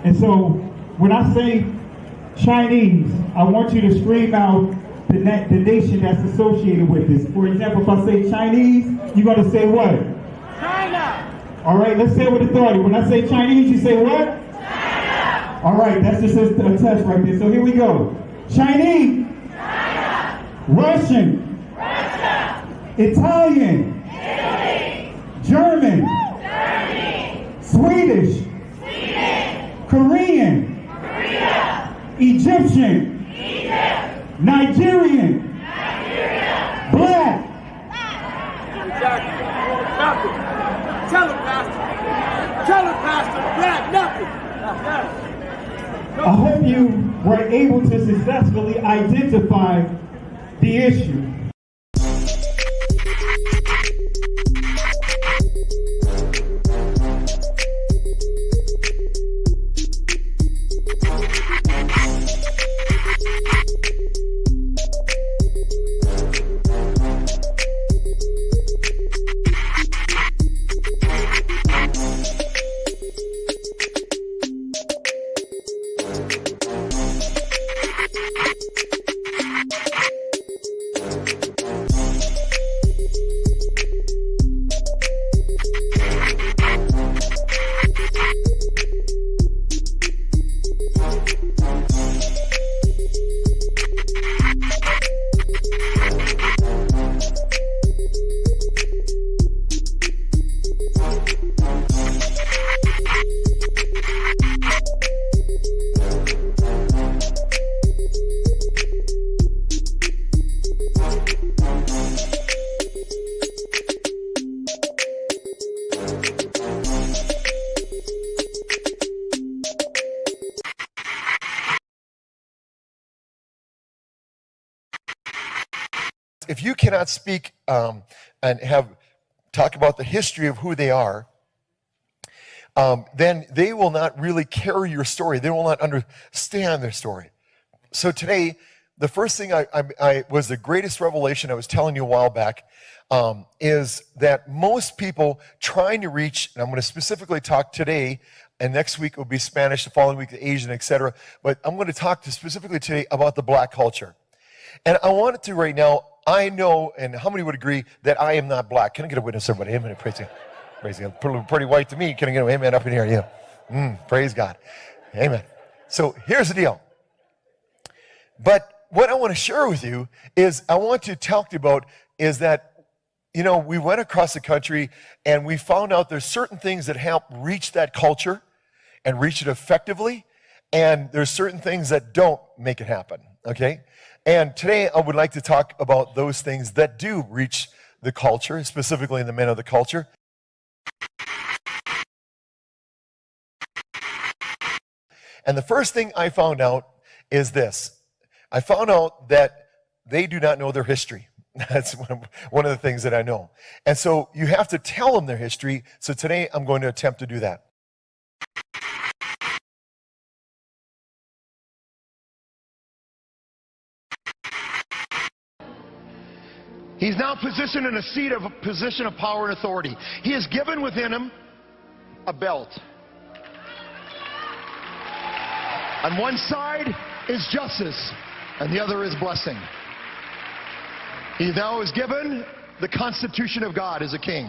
And so when I say Chinese, I want you to scream out the nation that's associated with this. For example, if I say Chinese, you're going to say what? China. All right, let's say it with authority. When I say Chinese, you say what? China. All right, that's just a test right there. So here we go. Chinese. China. Russian. Russia. Italian. Italy. German. Germany. Swedish. Sweden. Korean. Korea. Egyptian. Egypt. Nigerian. Nigeria. Black. Exactly. Nothing. Tell him, Pastor. Tell him, Pastor. Black, nothing. I hope you were able to successfully identify the issue. If you cannot speak and talk about the history of who they are, then they will not really carry your story. They will not understand their story. So today, the first thing I was the greatest revelation I was telling you a while back, is that most people trying to reach, and I'm going to specifically talk today, and next week will be Spanish, the following week the Asian, etc. But I'm going to talk specifically today about the black culture. And I wanted to right now, I know, and how many would agree that I am not black? Can I get a witness, everybody? Amen. Praise God. Praise God. Pretty white to me. Can I get an amen up in here? Yeah. Praise God. Amen. So here's the deal. But what I want to share with you is I want to talk to you about is that, you know, we went across the country and we found out there's certain things that help reach that culture and reach it effectively. And there's certain things that don't make it happen. Okay. And today I would like to talk about those things that do reach the culture, specifically the men of the culture. And the first thing I found out is this. I found out that they do not know their history. That's one of the things that I know. And so you have to tell them their history. So today I'm going to attempt to do that. He's now positioned in a position of power and authority. He is given within him a belt. On one side is justice, and the other is blessing. He now is given the Constitution of God as a king.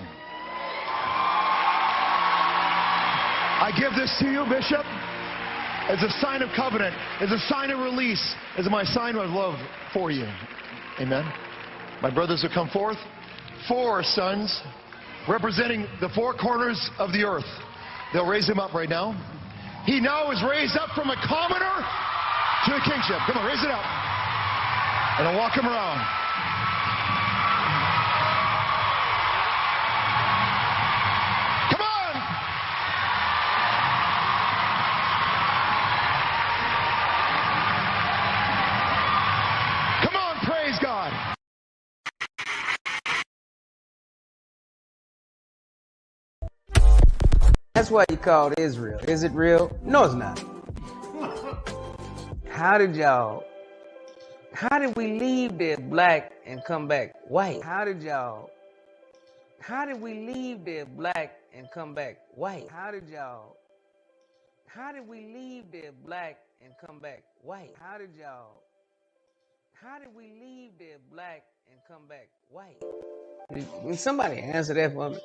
I give this to you, Bishop, as a sign of covenant, as a sign of release, as my sign of love for you. Amen. My brothers will come forth. 4 sons representing the 4 corners of the earth. They'll raise him up right now. He now is raised up from a commoner to a kingship. Come on, raise it up. And I'll walk him around. Come on! Come on, praise God. That's why you called Israel. Is it real? No, it's not. How did we leave there black and come back white? How did we leave there black and come back white? How did How did we leave there black and come back white? How did we leave there black and come back white? Can somebody answer that for me?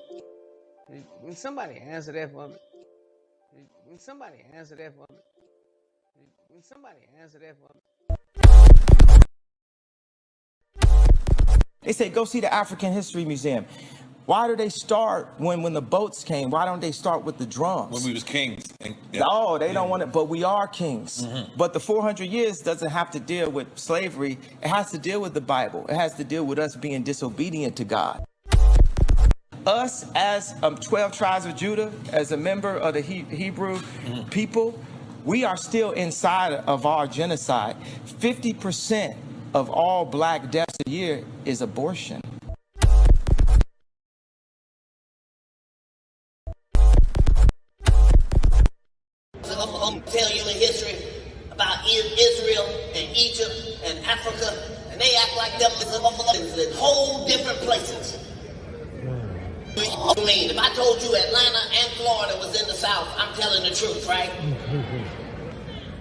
Can somebody answer that for me? Can somebody answer that for me? Can somebody answer that for me? They say, go see the African History Museum. Why do they start when the boats came? Why don't they start with the drums? When we was kings. No, they don't want it, but we are kings. Mm-hmm. But the 400 years doesn't have to deal with slavery. It has to deal with the Bible. It has to deal with us being disobedient to God. Us as 12 tribes of Judah, as a member of the Hebrew people, we are still inside of our genocide. 50% of all black deaths a year is abortion. I'm going to tell you a history about Israel and Egypt and Africa, and they act like them in whole different places. I mean, if I told you Atlanta and Florida was in the South, I'm telling the truth, right?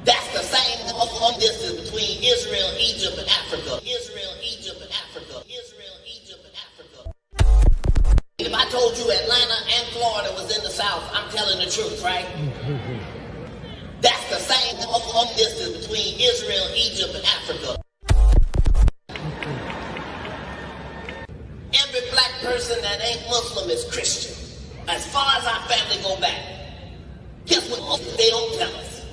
That's the same distance between Israel, Egypt, and Africa. Israel, Egypt, and Africa. Israel, Egypt, and Africa. If I told you Atlanta and Florida was in the South, I'm telling the truth, right? That's the same distance between Israel, Egypt, and Africa. Every black person that ain't Muslim is Christian. As far as our family go back. Guess what they don't tell us?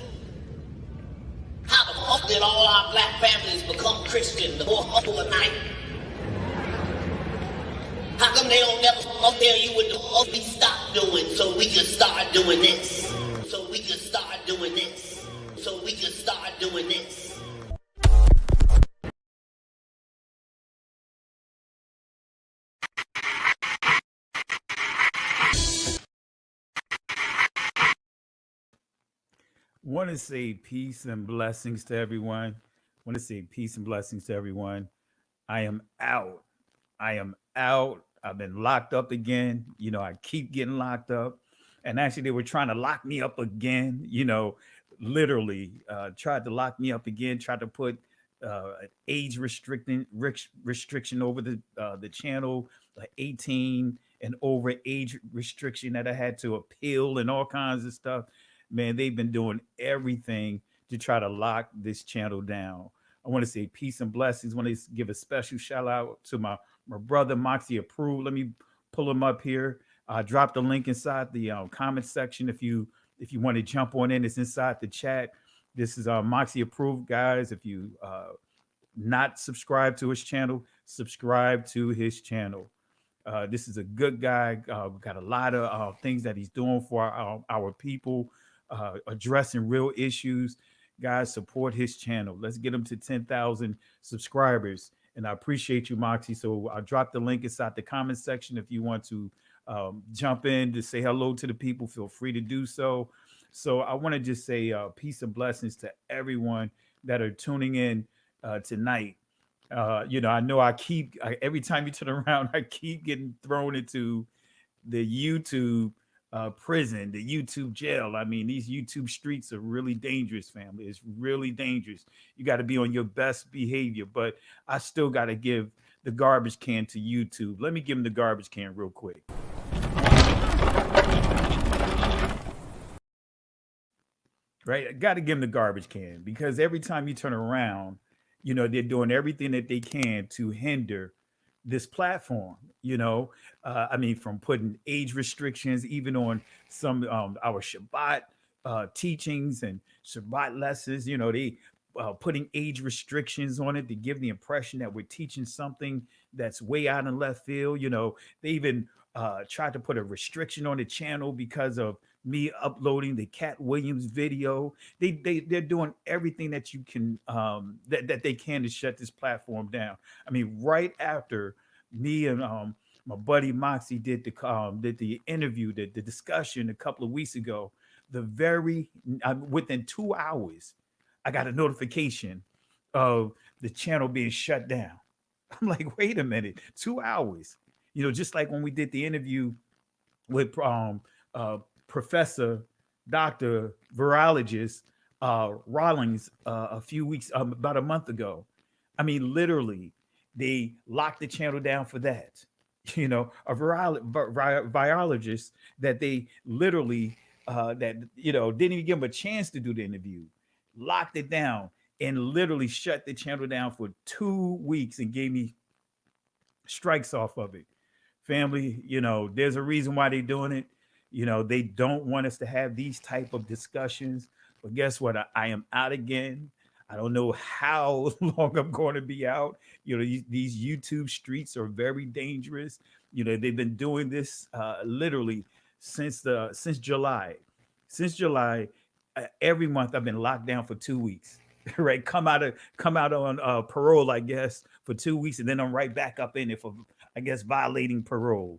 How the fuck did all our black families become Christian overnight? How come they don't never tell you what the fuck we stopped doing so we can start doing this? So we can start doing this. So we can start doing this. Want to say peace and blessings to everyone. Want to say peace and blessings to everyone. I am out. I've been locked up again. You know, I keep getting locked up. And actually, they were trying to lock me up again. You know, literally tried to lock me up again. Tried to put an age restriction over the channel, 18 and over age restriction that I had to appeal and all kinds of stuff. Man, they've been doing everything to try to lock this channel down. I want to say peace and blessings. I want to give a special shout out to my brother, Moxie Approved. Let me pull him up here. I dropped the link inside the comment section. If you want to jump on in, it's inside the chat. This is Moxie Approved, guys. If you not subscribed to his channel, subscribe to his channel. This is a good guy. Got a lot of things that he's doing for our people. Addressing real issues. Guys, support his channel. Let's get him to 10,000 subscribers. And I appreciate you, Moxie. So I'll drop the link inside the comment section. If you want to jump in to say hello to the people, feel free to do so. So I want to just say peace and blessings to everyone that are tuning in tonight. You know, I know every time you turn around, I keep getting thrown into the YouTube prison, the YouTube jail. I mean, these YouTube streets are really dangerous, family. It's really dangerous. You got to be on your best behavior, but I still got to give the garbage can to YouTube. Let me give them the garbage can real quick. Right? I got to give them the garbage can because every time you turn around, you know, they're doing everything that they can to hinder this platform, you know. I mean, from putting age restrictions, even on some our Shabbat teachings and Shabbat lessons, you know, they putting age restrictions on it to give the impression that we're teaching something that's way out in left field. You know, they even tried to put a restriction on the channel because of me uploading the Cat Williams video. They're doing everything that you can that they can to shut this platform down. I mean, right after me and my buddy Moxie did the interview, the discussion a couple of weeks ago, within 2 hours, I got a notification of the channel being shut down. I'm like, wait a minute, 2 hours. You know, just like when we did the interview with Professor Dr. Virologist Rawlings a few weeks, about a month ago. I mean, literally, they locked the channel down for that. A virologist that they literally that didn't even give him a chance to do the interview, locked it down and literally shut the channel down for 2 weeks and gave me strikes off of it. Family, there's a reason why they're doing it. They don't want us to have these type of discussions. But guess what? I am out again. I don't know how long I'm going to be out. These YouTube streets are very dangerous. They've been doing this literally since July. Since July, every month I've been locked down for 2 weeks. Right, come out on parole, I guess, for 2 weeks, and then I'm right back up in it for, I guess, violating parole.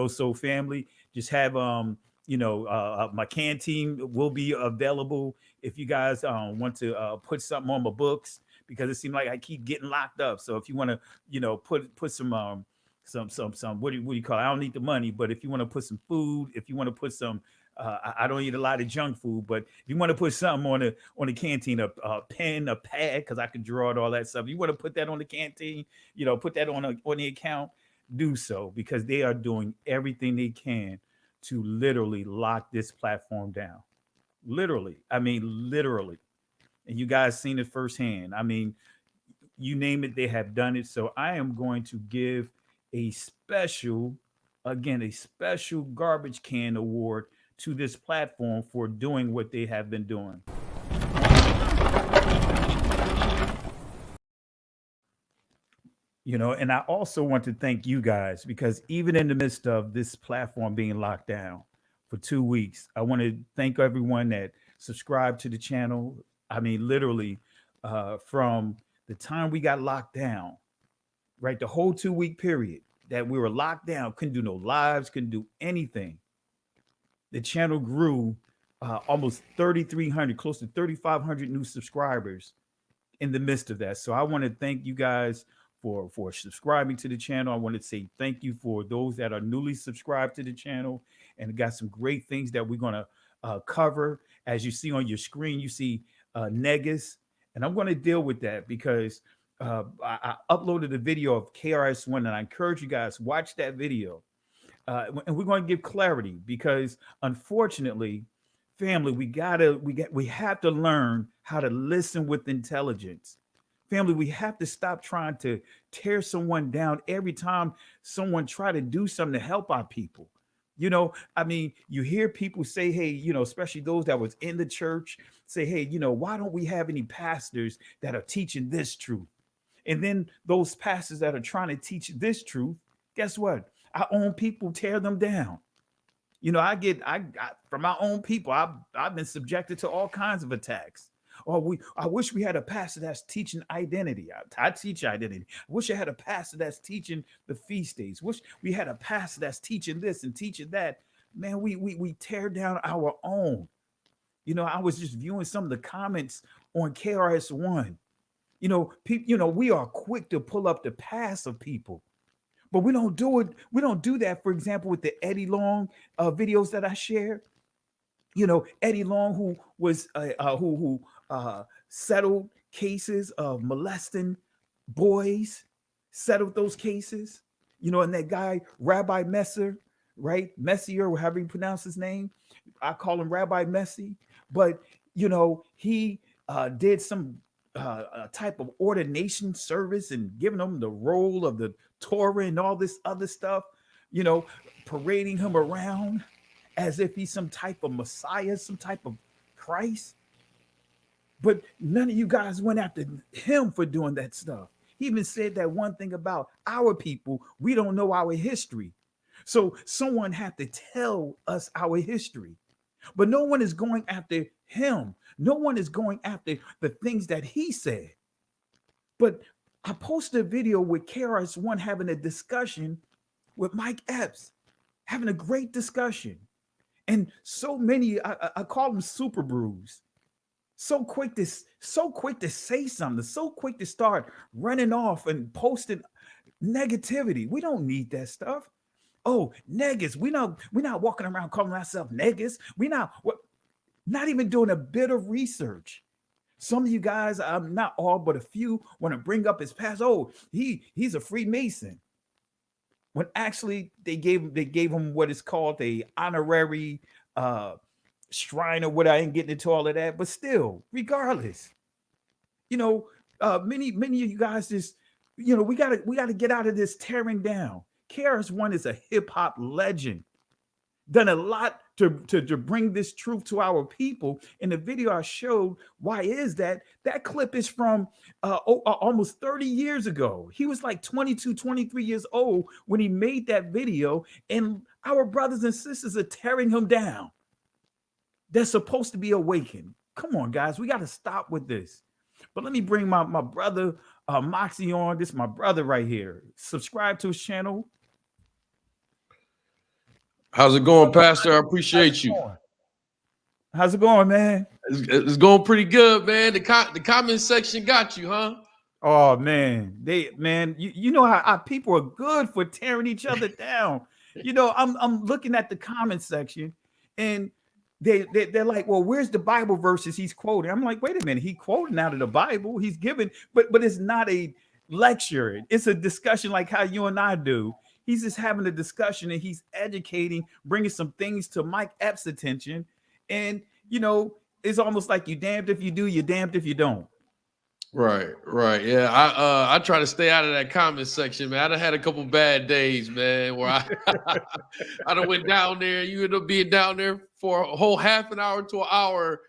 So family, just have my can team will be available if you guys want to put something on my books, because it seems like I keep getting locked up. So if you want to put some what do you call it? I don't need the money, but if you want to put some food, if you want to put some I don't eat a lot of junk food, but if you want to put something on the canteen, a pen, a pad, because I can draw it, all that stuff. You want to put that on the canteen, put that on the account, do so, because they are doing everything they can to literally lock this platform down. Literally. I mean, literally. And you guys seen it firsthand. I mean, you name it, they have done it. So I am going to give a special garbage can award to this platform for doing what they have been doing. And I also want to thank you guys, because even in the midst of this platform being locked down for 2 weeks, I want to thank everyone that subscribed to the channel. I mean, literally, from the time we got locked down, right, the whole 2 week period that we were locked down, couldn't do no lives, couldn't do anything. The channel grew almost 3,300, close to 3,500 new subscribers in the midst of that. So I want to thank you guys for subscribing to the channel. I want to say thank you for those that are newly subscribed to the channel, and got some great things that we're going to cover. As you see on your screen, you see Negus, and I'm going to deal with that because I uploaded a video of KRS-One, and I encourage you guys, watch that video. And we're going to give clarity, because unfortunately, family, we have to learn how to listen with intelligence. Family, we have to stop trying to tear someone down every time someone try to do something to help our people. I mean, you hear people say, hey, especially those that was in the church, say, hey, why don't we have any pastors that are teaching this truth? And then those pastors that are trying to teach this truth, guess what? Our own people tear them down. I from our own people, I've been subjected to all kinds of attacks. I wish we had a pastor that's teaching identity. I teach identity. I wish I had a pastor that's teaching the feast days. Wish we had a pastor that's teaching this and teaching that. Man, we tear down our own. I was just viewing some of the comments on KRS-One. We are quick to pull up the past of people. But we don't do it. We don't do that, for example, with the Eddie Long videos that I shared. Eddie Long, who was who settled cases of molesting boys, settled those cases. And that guy, Rabbi Messer, right? Messier, or however you pronounce his name. I call him Rabbi Messi. But, he did some type of ordination service and giving him the role of the Torah and all this other stuff, parading him around as if he's some type of Messiah, some type of Christ. But none of you guys went after him for doing that stuff. He even said that one thing about our people, we don't know our history. So someone had to tell us our history. But no one is going after him. No one is going after the things that he said. But I posted a video with KRS-One having a discussion with Mike Epps, having a great discussion. And so many, I call them super brews. So quick to say something, so quick to start running off and posting negativity. We don't need that stuff. Oh, negus. We're not walking around calling ourselves negus. We not what not even doing a bit of research. Some of you guys, not all, but a few, want to bring up his past. Oh, he's a Freemason. When actually they gave him what is called a honorary uh shrine or what. I ain't getting into all of that, but still, regardless, you know, many of you guys just, we gotta get out of this tearing down. KRS-One is a hip hop legend, done a lot to bring this truth to our people. In the video I showed, why is that? That clip is from almost 30 years ago. He was like 22, 23 years old when he made that video, and our brothers and sisters are tearing him down. They're supposed to be awakened. Come on, guys, we got to stop with this. But let me bring my brother Moxie on. This is my brother right here. Subscribe to his channel. How's it going, Pastor? I appreciate you. How's it going, man? It's going pretty good, man. The comment section got you, huh? Oh man, you know how people are good for tearing each other down. I'm looking at the comment section, and they're like, well, where's the Bible verses he's quoting? I'm like, wait a minute, he quoting out of the Bible. He's giving, but it's not a lecture. It's a discussion like how you and I do. He's just having a discussion, and he's educating, bringing some things to Mike Epps' attention. And, it's almost like you damned if you do, you're damned if you don't. Right. Yeah, I try to stay out of that comment section, man. I done had a couple bad days, man, where I done went down there. You end up being down there for a whole half an hour to an hour,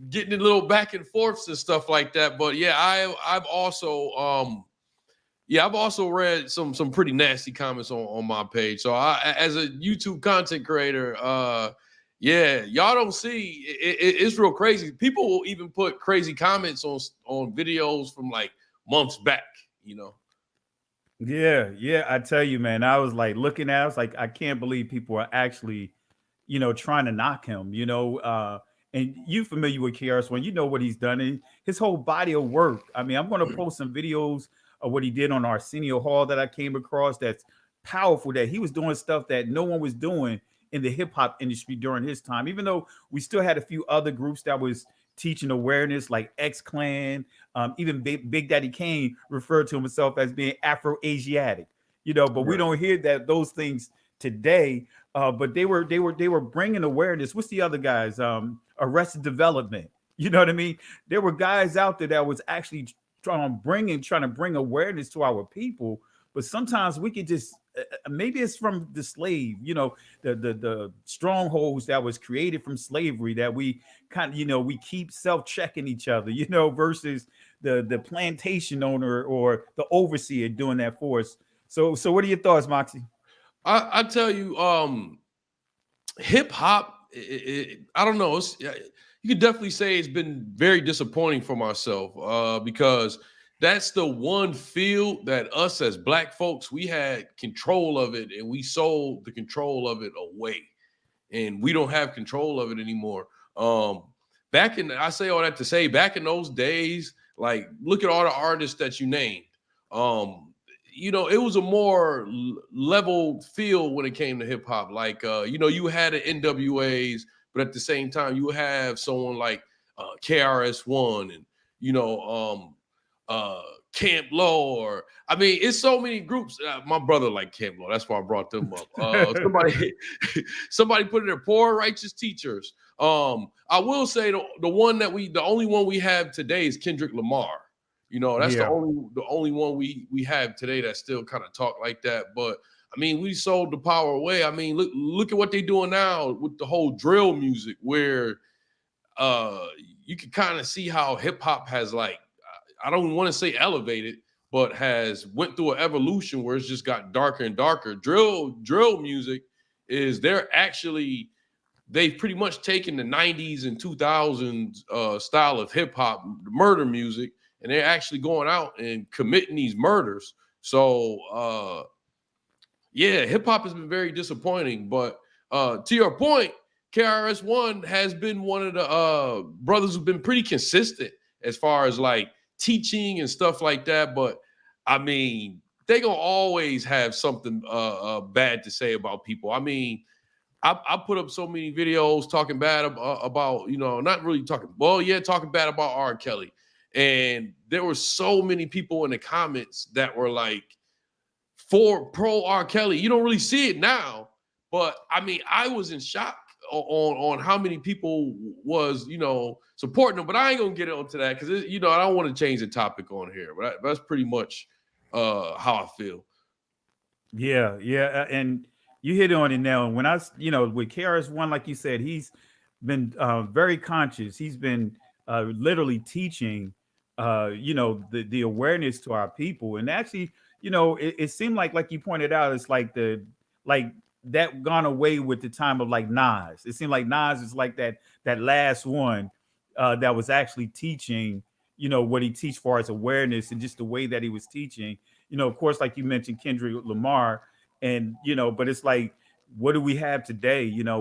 getting in little back and forths and stuff like that. But yeah, I've also read some pretty nasty comments on my page. So as a YouTube content creator, yeah, y'all don't see it's real crazy. People will even put crazy comments on videos from like months back, Yeah, I tell you, man, I was like looking at, I was like, I can't believe people are actually, trying to knock him, and you familiar with KRS-One, you know what he's done, and his whole body of work. I mean, I'm going to post some videos of what he did on Arsenio Hall that I came across. That's powerful, that he was doing stuff that no one was doing in the hip hop industry during his time, even though we still had a few other groups that was teaching awareness, like X Clan, even Big Daddy Kane referred to himself as being Afro-Asiatic, but we don't hear those things today. But they were bringing awareness. What's the other guys? Arrested Development. You know what I mean? There were guys out there that was actually trying to bring awareness to our people. But sometimes we could just, maybe it's from the slave, the strongholds that was created from slavery, that we kind of, we keep self-checking each other, versus the plantation owner or the overseer doing that for us. So what are your thoughts, Moxie? I tell you, hip hop, I don't know. You could definitely say it's been very disappointing for myself, because that's the one field that us as Black folks, we had control of it, and we sold the control of it away, and we don't have control of it anymore. I say all that to say, back in those days, like, look at all the artists that you named. It was a more level field when it came to hip hop. Like, you had the NWAs, but at the same time, you have someone like KRS-One and, Camp Low, or it's so many groups. My brother liked Camp Low, that's why I brought them up. Somebody put in there, Poor Righteous Teachers. I will say the only one we have today is Kendrick Lamar. That's the only one we have today that still kind of talk like that. But we sold the power away. Look at what they're doing now with the whole drill music, where you can kind of see how hip hop has, like, I don't want to say elevated, but has went through an evolution where it's just got darker and darker. Drill music they've pretty much taken the 90s and 2000s style of hip hop, murder music, and they're actually going out and committing these murders. So, hip hop has been very disappointing. But to your point, KRS-One has been one of the brothers who've been pretty consistent as far as like teaching and stuff like that. But they gonna always have something bad to say about people. I put up so many videos talking bad about, you know, not really talking, well, yeah, talking bad about R. Kelly. And there were so many people in the comments that were like pro R. Kelly. You don't really see it now, but I mean, I was in shock on how many people was, you know, supporting him. But I ain't gonna get into that because, you know, I don't want to change the topic on here. But that's pretty much how I feel. Yeah, yeah, and you hit on it now. When you know, with KRS-One, like you said, he's been very conscious. He's been literally teaching, you know, the awareness to our people. And actually, you know, it seemed like you pointed out, it's like like that gone away with the time of like Nas. It seemed like Nas is like that last one that was actually teaching, you know, what he teach for as awareness and just the way that he was teaching. You know, of course, like you mentioned, Kendrick Lamar, and you know, but it's like, what do we have today? You know,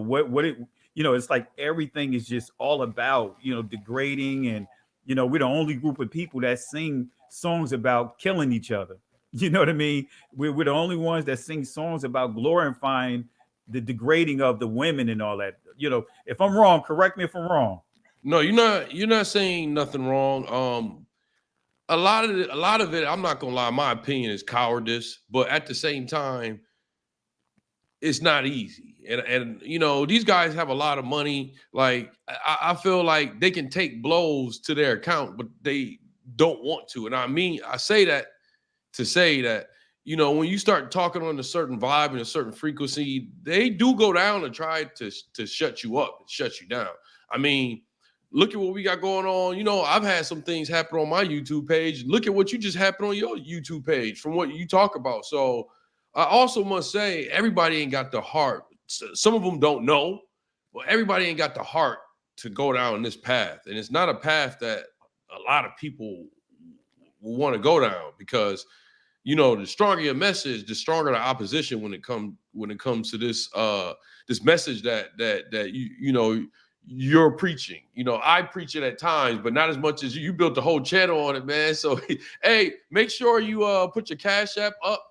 you know, it's like everything is just all about, you know, degrading, and you know, we're the only group of people that sing songs about killing each other. You know what I mean? We're the only ones that sing songs about glorifying the degrading of the women and all that. You know, if I'm wrong, correct me if I'm wrong. No, you're not saying nothing wrong. A lot of it, I'm not gonna lie, my opinion is cowardice, but at the same time, it's not easy. And you know, these guys have a lot of money. Like I feel like they can take blows to their account, but they don't want to. And I mean, I say that to say that, you know, when you start talking on a certain vibe and a certain frequency, they do go down and try to shut you up, shut you down. I mean, look at what we got going on. You know, I've had some things happen on my YouTube page. Look at what you just happened on your YouTube page from what you talk about. So I also must say, everybody ain't got the heart. Some of them don't know, but everybody ain't got the heart to go down this path. And it's not a path that a lot of people will want to go down because, you know, the stronger your message, the stronger the opposition when it comes to this this message that you know you're preaching. You know, I preach it at times, but not as much as you built the whole channel on it, man. So hey, make sure you put your Cash App up.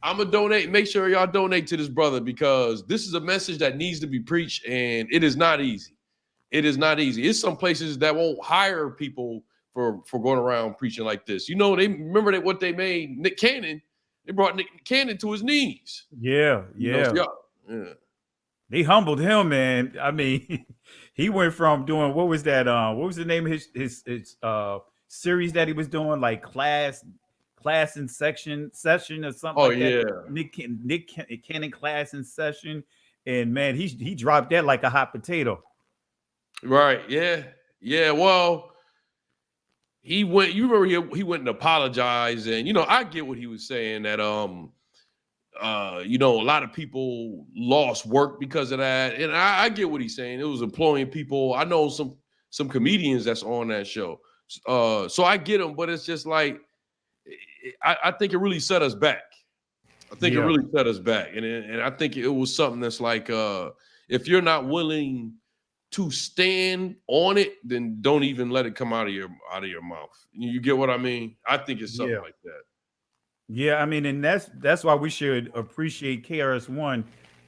I'm gonna donate. Make sure y'all donate to this brother because this is a message that needs to be preached, and it is not easy. It is not easy. It's some places that won't hire people for going around preaching like this. You know, they remember that what they made Nick Cannon. They brought Nick Cannon to his knees. Yeah, You know, yeah. so yeah. They humbled him, man. I mean, he went from doing, what was that? What was the name of his series that he was doing, like class in session or something like that. Nick Cannon class in session, and man, he dropped that like a hot potato. Right. Yeah. Yeah. Well, he went. You remember he went and apologized, and you know I get what he was saying that you know, a lot of people lost work because of that, and I get what he's saying. It was employing people. I know some comedians that's on that show, so I get him. But it's just like I think it really set us back. I think it really set us back, and I think it was something that's like if you're not willing to stand on it, then don't even let it come out of your mouth. You get what I mean? I think it's something like that. Yeah, I mean, and that's why we should appreciate KRS-One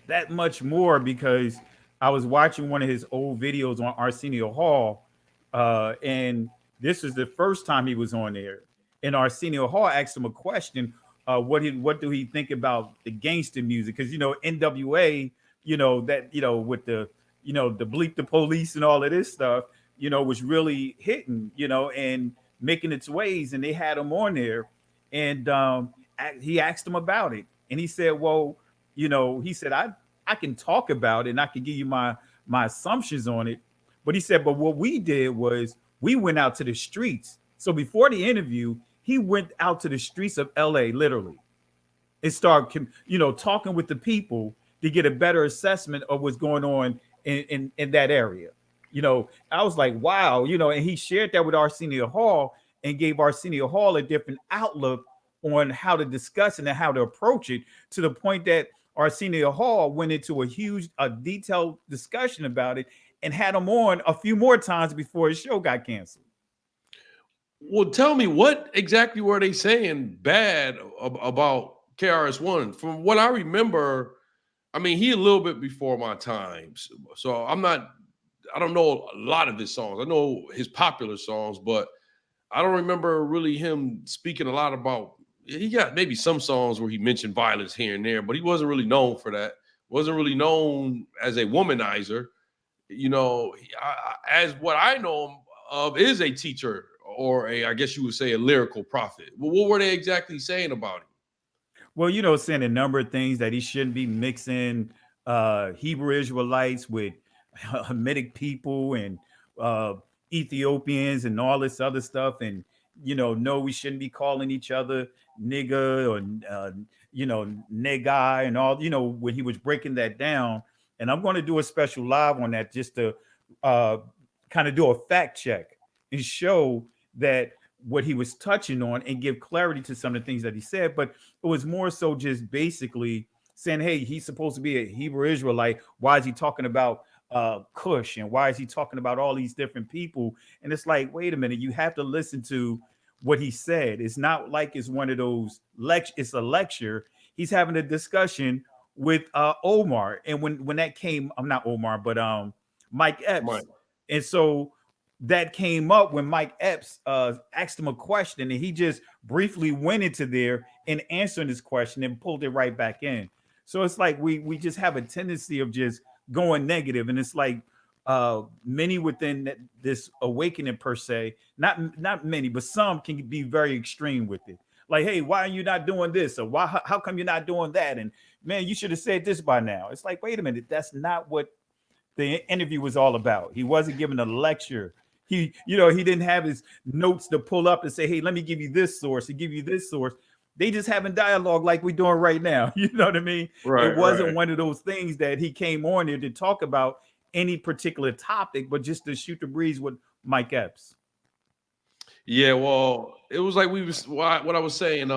that much more, because I was watching one of his old videos on Arsenio Hall, and this is the first time he was on there. And Arsenio Hall asked him a question: what do he think about the gangster music? Because you know NWA, you know that with the the bleep the police and all of this stuff, was really hitting, and making its ways, and they had him on there. And he asked him about it, and he said, "Well, he said I can talk about it, and I can give you my assumptions on it." But he said, "But what we did was we went out to the streets." So before the interview, he went out to the streets of LA, literally, and started, talking with the people to get a better assessment of what's going on in that area. I was like, wow, and he shared that with Arsenio Hall, and gave Arsenio Hall a different outlook on how to discuss it and how to approach it, to the point that Arsenio Hall went into a detailed discussion about it and had him on a few more times before his show got canceled. Well, tell me, what exactly were they saying bad about KRS-One? From what I remember, I mean, he a little bit before my times. So I don't know a lot of his songs. I know his popular songs, but I don't remember really him speaking a lot about. He got maybe some songs where he mentioned violence here and there, but he wasn't really known for that. Wasn't really known as a womanizer. You know, as what I know him of is a teacher or I guess you would say a lyrical prophet. Well, what were they exactly saying about him? Well, saying a number of things that he shouldn't be mixing Hebrew Israelites with Hamitic people and uh, Ethiopians and all this other stuff. And, no, we shouldn't be calling each other nigga or, negai and all, when he was breaking that down. And I'm going to do a special live on that just to uh, kind of do a fact check and show that what he was touching on and give clarity to some of the things that he said. But it was more so just basically saying, hey, he's supposed to be a Hebrew Israelite. Why is he talking about Cush? And why is he talking about all these different people? And it's like, wait a minute, you have to listen to what he said. It's not like it's one of those it's a lecture. He's having a discussion with Omar. And when that came, I'm not Omar, but Mike Epps. Right. And so that came up when Mike Epps asked him a question, and he just briefly went into there and answered his question and pulled it right back in. So it's like we just have a tendency of just going negative, and it's like many within this awakening per se, not many, but some can be very extreme with it. Like, hey, why are you not doing this? Or how come you're not doing that? And man, you should have said this by now. It's like, wait a minute, that's not what the interview was all about. He wasn't giving a lecture. He didn't have his notes to pull up and say, hey, let me give you this source and give you this source. They just having dialogue like we're doing right now. You know what I mean? Right, it wasn't right. one of those things that he came on there to talk about any particular topic, but just to shoot the breeze with Mike Epps. Yeah, well, it was like what I was saying.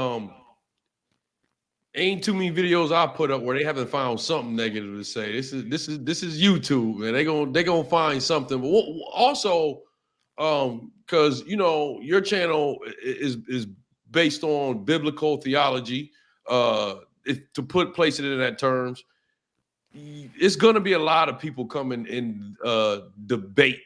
Ain't too many videos I put up where they haven't found something negative to say. This is YouTube, and they gonna find something. But also, because your channel is based on biblical theology. To place it in that terms, it's gonna be a lot of people coming in debate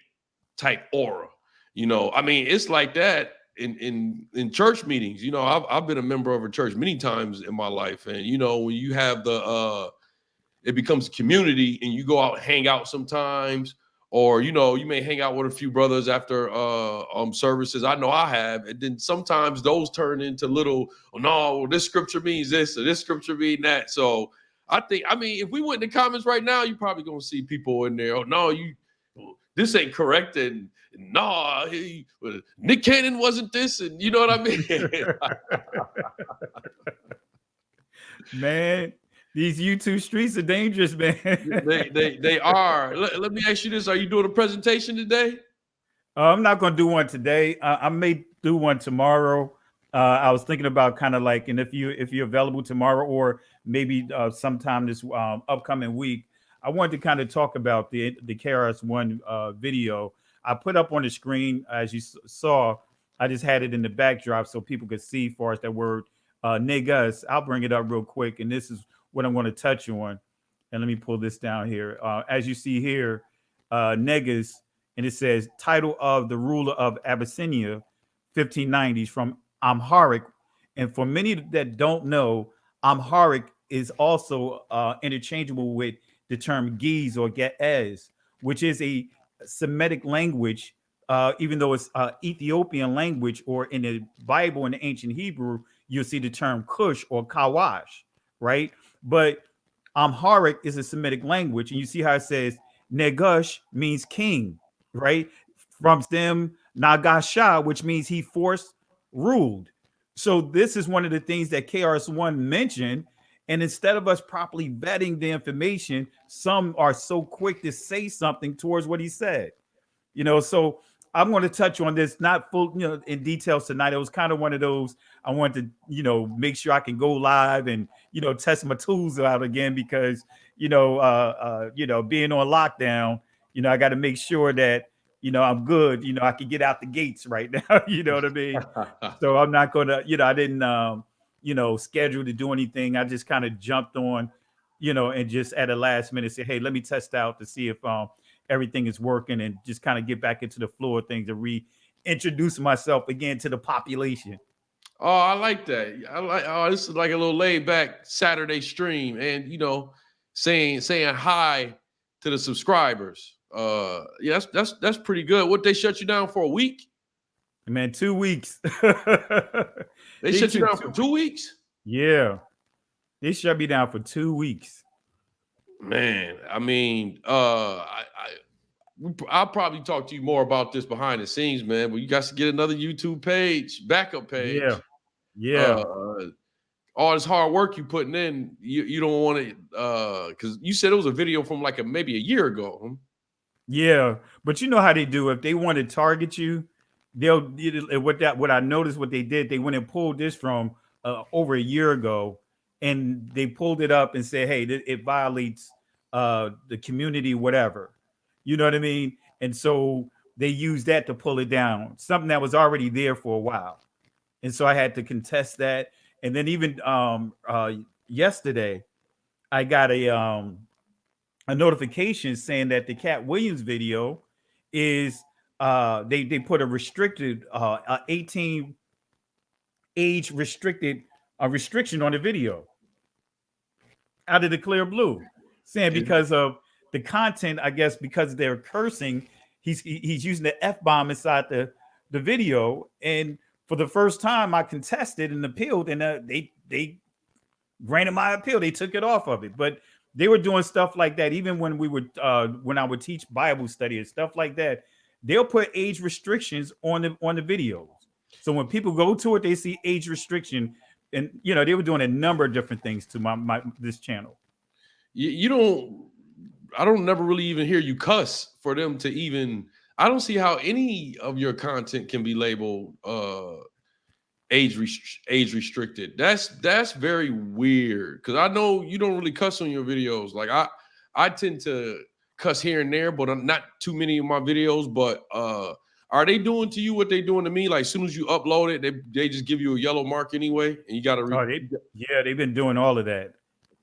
type aura. I mean, it's like that in church meetings. I've been a member of a church many times in my life, and when you have it becomes community, and you go out and hang out sometimes, or you may hang out with a few brothers after services. I know I have, and then sometimes those turn into little, oh no, this scripture means this, or this scripture means that. So I mean, if we went in the comments right now, you're probably gonna see people in there, oh no, this ain't correct, and no, Nick Cannon wasn't this, and you know what I mean? Man, these YouTube streets are dangerous, man. they are. Let me ask you this: are you doing a presentation today? I'm not going to do one today. I may do one tomorrow. I was thinking about kind of like, and if you're available tomorrow, or maybe sometime this upcoming week, I wanted to kind of talk about the KRS-One video. I put up on the screen, as you saw. I just had it in the backdrop so people could see for us that word niggas. I'll bring it up real quick, and this is what I'm going to touch on. And let me pull this down here. As you see here, niggas, and it says title of the ruler of Abyssinia, 1590s, from Amharic. And for many that don't know, Amharic is also interchangeable with the term Giz or Ge'ez, which is a Semitic language, even though it's Ethiopian language, or in the Bible in the ancient Hebrew, you'll see the term Cush or Kawash, right? But Amharic is a Semitic language, and you see how it says Negush means king, right? From them Nagasha, which means he forced ruled. So this is one of the things that KRS-One mentioned. And instead of us properly vetting the information, some are so quick to say something towards what he said. So I'm going to touch on this, not full, in details tonight. It was kind of one of those, I wanted to, make sure I can go live and, test my tools out again, because, being on lockdown, I got to make sure that, I'm good. I can get out the gates right now. You know what I mean? So I'm not going to, I didn't, schedule to do anything. I just kind of jumped on and just at a last minute say, hey, let me test out to see if everything is working, and just kind of get back into the flow of things and reintroduce myself again to the population. Oh, I like that. I like. Oh, this is like a little laid back Saturday stream, and saying hi to the subscribers. Yeah, that's pretty good. What, they shut you down for a week? Man, 2 weeks. They shut you down for 2 weeks? Yeah, they shut me down for 2 weeks. Man, I mean, I'll probably talk to you more about this behind the scenes, man. But you got to get another YouTube page, backup page. Yeah. All this hard work you putting in, you don't want it, because you said it was a video from like maybe a year ago. Huh? Yeah, but you know how they do. If they want to target you, what I noticed what they did, they went and pulled this from over a year ago, and they pulled it up and said, hey, it violates the community, whatever. You know what I mean? And so they used that to pull it down, something that was already there for a while. And so I had to contest that. And then even yesterday, I got a notification saying that the Cat Williams video is they put a restricted 18 age restricted restriction on the video out of the clear blue, saying because of the content, I guess because they're cursing, he's using the F-bomb inside the video. And for the first time, I contested and appealed, and they granted my appeal. They took it off of it, but they were doing stuff like that. Even when we would, when I would teach Bible study and stuff like that, they'll put age restrictions on the videos. So when people go to it, they see age restriction, and they were doing a number of different things to this channel. I don't never really even hear you cuss for them to even. I don't see how any of your content can be labeled age restricted. That's very weird, because I know you don't really cuss on your videos. Like I tend to cuss here and there, but not too many of my videos. But are they doing to you what they doing to me? Like as soon as you upload it, they just give you a yellow mark anyway, and you got to. They've been doing all of that.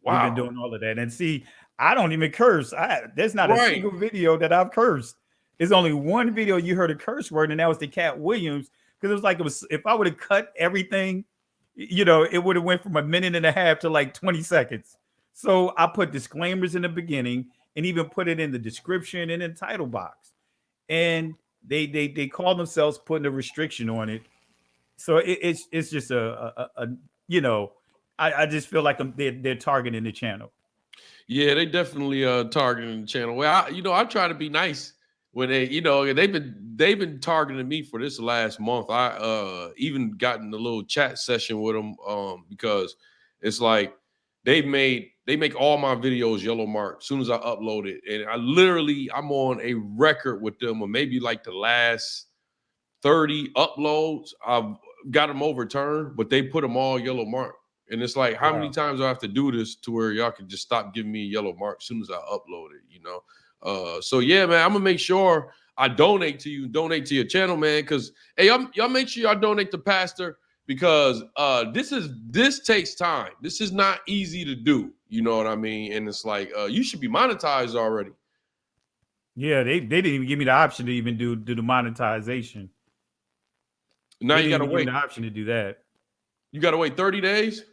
Wow. They've been doing all of that. And see, I don't even curse. There's not a single video that I've cursed. There's only one video you heard a curse word, and that was the Cat Williams. Because it was if I would have cut everything, it would have went from 1.5 minutes to like 20 seconds. So I put disclaimers in the beginning and even put it in the description and in the title box. And they call themselves putting a restriction on it. So it's just I just feel like they're targeting the channel. Yeah, they definitely targeting the channel. Well, I try to be nice when they've been targeting me for this last month. I even gotten a little chat session with them because it's like they make all my videos yellow marked as soon as I upload it, and I'm on a record with them, or maybe like the last 30 uploads I've got them overturned, but they put them all yellow marked. And it's like, how many times do I have to do this to where y'all can just stop giving me a yellow mark as soon as I upload it, So yeah, man, I'm gonna make sure I donate to you, donate to your channel, man. Because hey, y'all make sure y'all donate to Pastor, because this takes time. This is not easy to do. You know what I mean? And it's like you should be monetized already. Yeah, they didn't even give me the option to even do the monetization. Now you gotta wait. The option to do that. You gotta wait 30 days.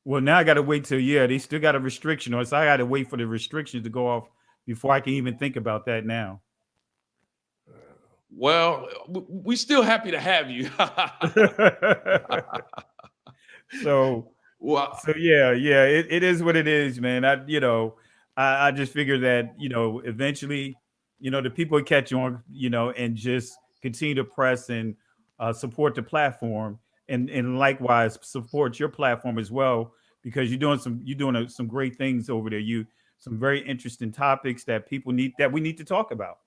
Well, now I got to wait till, they still got a restriction on it. So I got to wait for the restrictions to go off before I can even think about that now. Well, we still happy to have you. So it is what it is, man. I just figure that, eventually, the people catch on, and just continue to press and support the platform. And likewise support your platform as well, because you're doing some great things over there. Some very interesting topics that we need to talk about.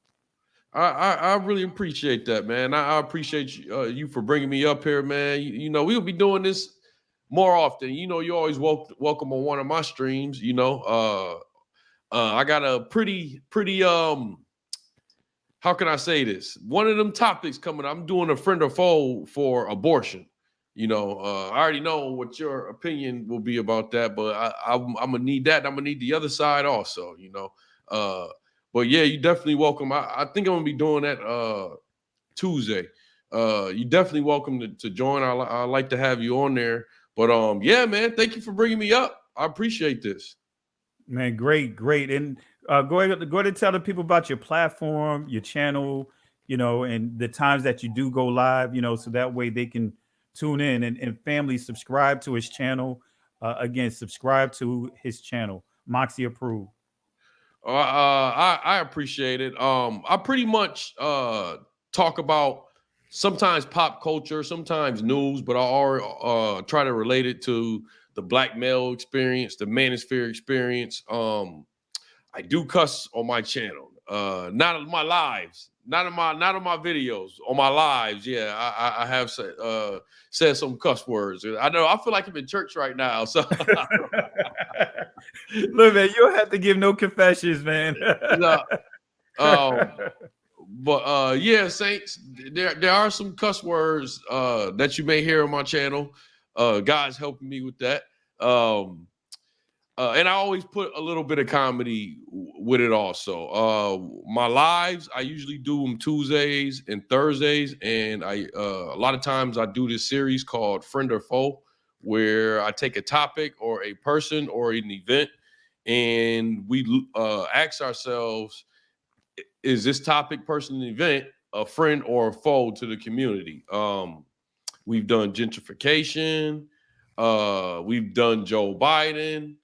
I really appreciate that, man. I appreciate you for bringing me up here, man. We'll be doing this more often. You're always welcome on one of my streams. I got a pretty how can I say this? One of them topics coming. I'm doing a friend or foe for abortion. You know, I already know what your opinion will be about that, but I'm gonna need that. And I'm gonna need the other side also. You know, but yeah, you definitely welcome. I think I'm gonna be doing that Tuesday. You definitely welcome to join. I like to have you on there. But yeah, man, thank you for bringing me up. I appreciate this. Man, great. And go ahead and tell the people about your platform, your channel, and the times that you do go live, so that way they can tune in and family subscribe to his channel. Again, subscribe to his channel, Moxie Approved. I appreciate it. I pretty much talk about sometimes pop culture, sometimes news, but I try to relate it to the black male experience, the manosphere experience. I do cuss on my channel, not on my lives, not on my videos, on my lives. Yeah, I have said some cuss words. I know I feel like I'm in church right now, so. Look, man, you don't have to give no confessions, man. No, but yeah, Saints, there are some cuss words that you may hear on my channel. God's helping me with that. And I always put a little bit of comedy with it also. My lives, I usually do them Tuesdays and Thursdays. And a lot of times I do this series called Friend or Foe, where I take a topic or a person or an event and we ask ourselves, is this topic, person, and event a friend or a foe to the community? We've done gentrification. We've done Joe Biden.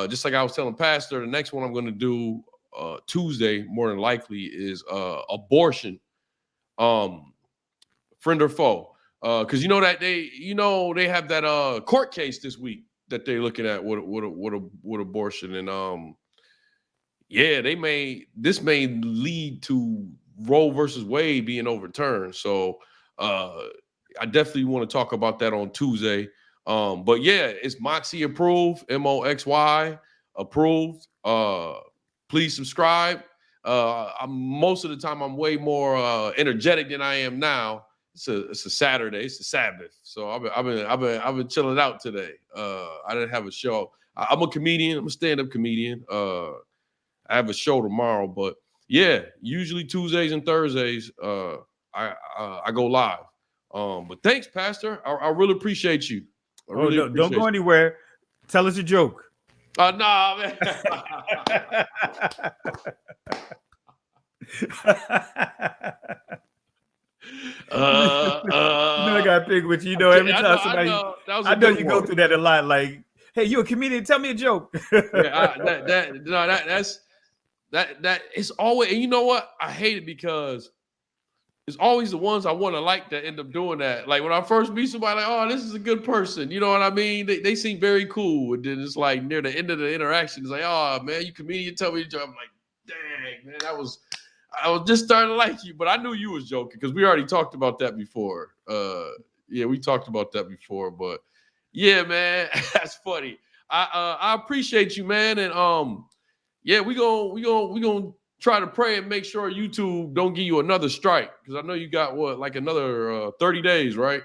Just like I was telling Pastor, the next one I'm going to do Tuesday, more than likely, is abortion. Friend or foe? Because you know that they have that court case this week that they're looking at with abortion, and yeah, this may lead to Roe versus Wade being overturned. So I definitely want to talk about that on Tuesday. But yeah, it's Moxie Approved, MOXY approved. Please subscribe. Most of the time I'm way more energetic than I am now. It's a Saturday, it's a Sabbath. So I've been chilling out today. I didn't have a show. I'm a comedian, I'm a stand-up comedian. I have a show tomorrow, but yeah, usually Tuesdays and Thursdays I go live. But thanks, Pastor. I really appreciate you. Don't go anywhere. Tell us a joke. Nah, man. I got to pick with you. Every time somebody, I know you go through that a lot. Like, hey, you a comedian? Tell me a joke. That's it's always, and you know what? I hate it because it's always the ones I want to like that end up doing that. Like when I first meet somebody, like, oh, this is a good person. You know what I mean? They seem very cool. And then it's like near the end of the interaction, it's like, oh man, you comedian, tell me a joke. I'm like, dang, man, I was just starting to like you, but I knew you was joking because we already talked about that before. Yeah, we talked about that before, but yeah, man, that's funny. I appreciate you, man, and yeah, we gonna try to pray and make sure YouTube don't give you another strike because I know you got like another 30 days, right?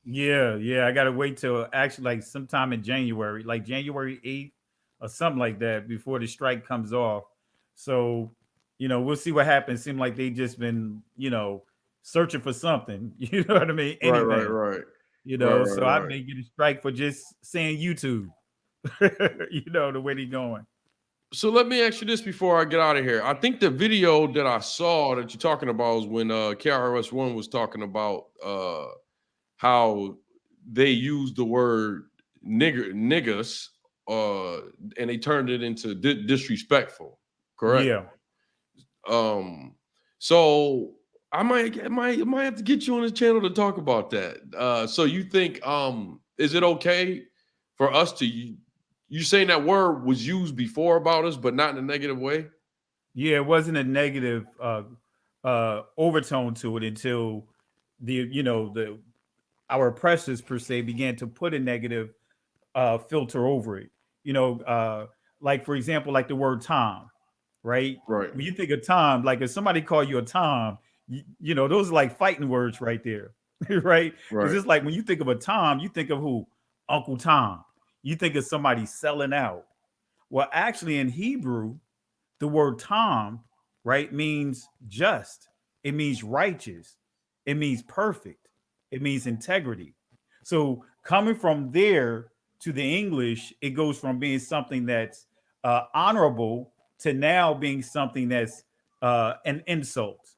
Yeah, I gotta wait till actually like sometime in January, like January 8th or something like that, before the strike comes off. So, we'll see what happens. Seem like they just been, searching for something. You know what I mean? Anything. Right. So I may get a strike for just saying YouTube. The way they're going. So let me ask you this before I get out of here. I think the video that I saw that you're talking about was when KRS-One was talking about how they used the word niggas and they turned it into disrespectful, correct? Yeah. So I might have to get you on the channel to talk about that. So you think is it okay for us to you saying that word was used before about us, but not in a negative way? Yeah, it wasn't a negative overtone to it until our oppressors per se began to put a negative filter over it. Like for example, like the word Tom, right? Right. When you think of Tom, like if somebody call you a Tom, those are like fighting words right there. right? Because Right. it's like when you think of a Tom, you think of who? Uncle Tom. You think of somebody selling out. Well, actually, in Hebrew, the word Tom, right, means just. It means righteous. It means perfect. It means integrity. So coming from there to the English, it goes from being something that's honorable to now being something that's an insult.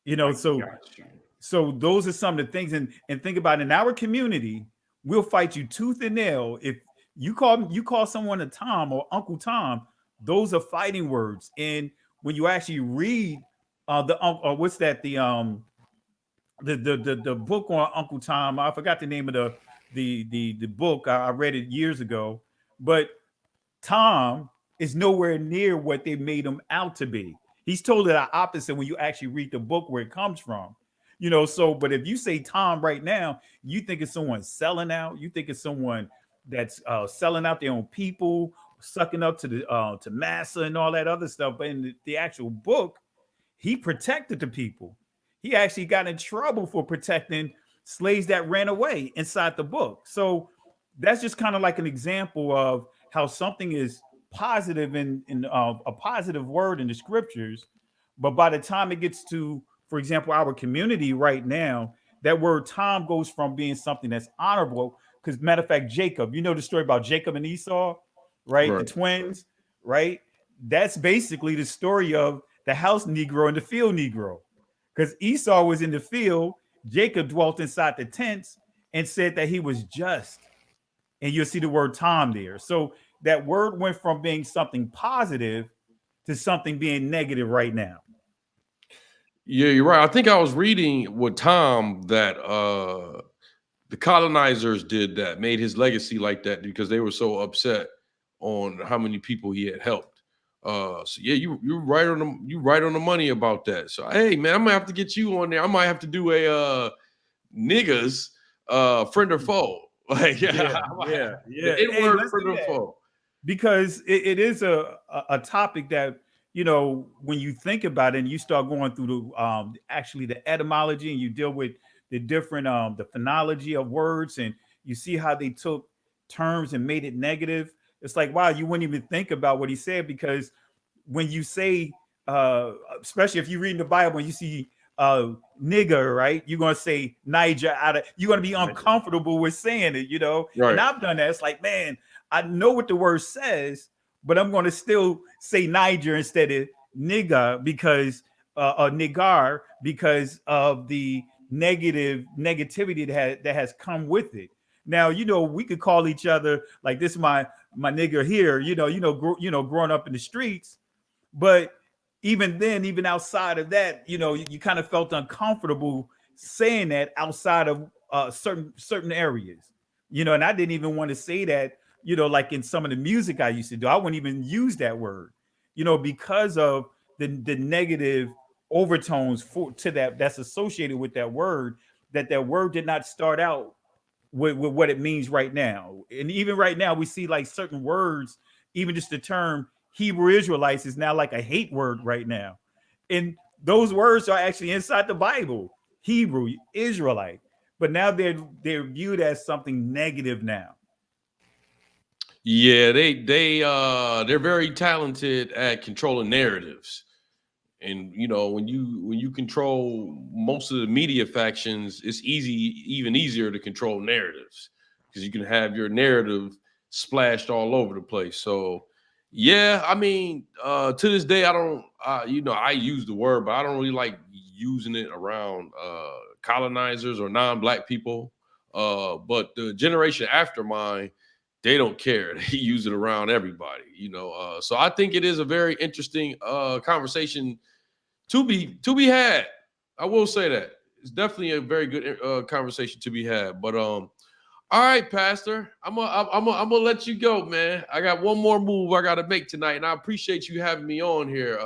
You know, I so got you. so those are some of the things, and think about it, in our community, we'll fight you tooth and nail if you call someone a Tom or Uncle Tom. Those are fighting words, and when you actually read what's that the book on Uncle Tom, I forgot the name of the book. I read it years ago, but Tom is nowhere near what they made him out to be. He's totally the opposite when you actually read the book where it comes from. You know, so but if you say Tom right now, you think it's someone selling out, you think it's someone that's selling out their own people, sucking up to the to massa and all that other stuff. But in the actual book, he protected the people. He actually got in trouble for protecting slaves that ran away inside the book. So that's just kind of like an example of how something is positive in a positive word in the scriptures, but by the time it gets to, for example, our community right now, that word Tom goes from being something that's honorable. Because matter of fact, Jacob, you know the story about Jacob and Esau, right? The Right. twins, right? That's basically the story of the house Negro and the field Negro. Because Esau was in the field, Jacob dwelt inside the tents and said that he was just. And you'll see the word Tom there. So that word went from being something positive to something being negative right now. Yeah, you're right. I think I was reading with Tom that the colonizers did that, made his legacy like that because they were so upset on how many people he had helped. So yeah, you right on the money about that. So hey man, I'm gonna have to get you on there. I might have to do a niggas friend or foe. Like Yeah, I might have- yeah, yeah. the N Hey, word let's friend do or that foe. because it is a topic that, you know, when you think about it and you start going through the actually the etymology and you deal with the different the phonology of words and you see how they took terms and made it negative. It's like wow, you wouldn't even think about what he said because when you say, especially if you read in the Bible and you see nigger, right? You're gonna say Niger you're gonna be uncomfortable with saying it, you know. And Right. I've done that. It's like, man, I know what the word says, but I'm gonna still say Niger instead of nigger because nigar because of the negativity that has come with it. Now, you know, we could call each other like this, my nigger here, growing up in the streets, but even then, even outside of that, you know, you kind of felt uncomfortable saying that outside of certain areas, you know. And I didn't even want to say that, you know, like in some of the music I used to do. I wouldn't even use that word, you know, because of the negative overtones to that's associated with that word. That word did not start out with what it means right now. And even right now, we see like certain words, even just the term Hebrew Israelites is now like a hate word right now. And those words are actually inside the Bible, Hebrew, Israelite. But now they're viewed as something negative now. Yeah, they're very talented at controlling narratives. And you know, when you control most of the media factions, it's even easier to control narratives because you can have your narrative splashed all over the place. So yeah, I mean, to this day, I don't, I use the word, but I don't really like using it around colonizers or non-black people. But the generation after mine, they don't care. They use it around everybody, you know. So I think it is a very interesting conversation to be had. I will say that it's definitely a very good conversation to be had. But all right, Pastor, I'm gonna let you go, man. I got one more move I got to make tonight, and I appreciate you having me on here.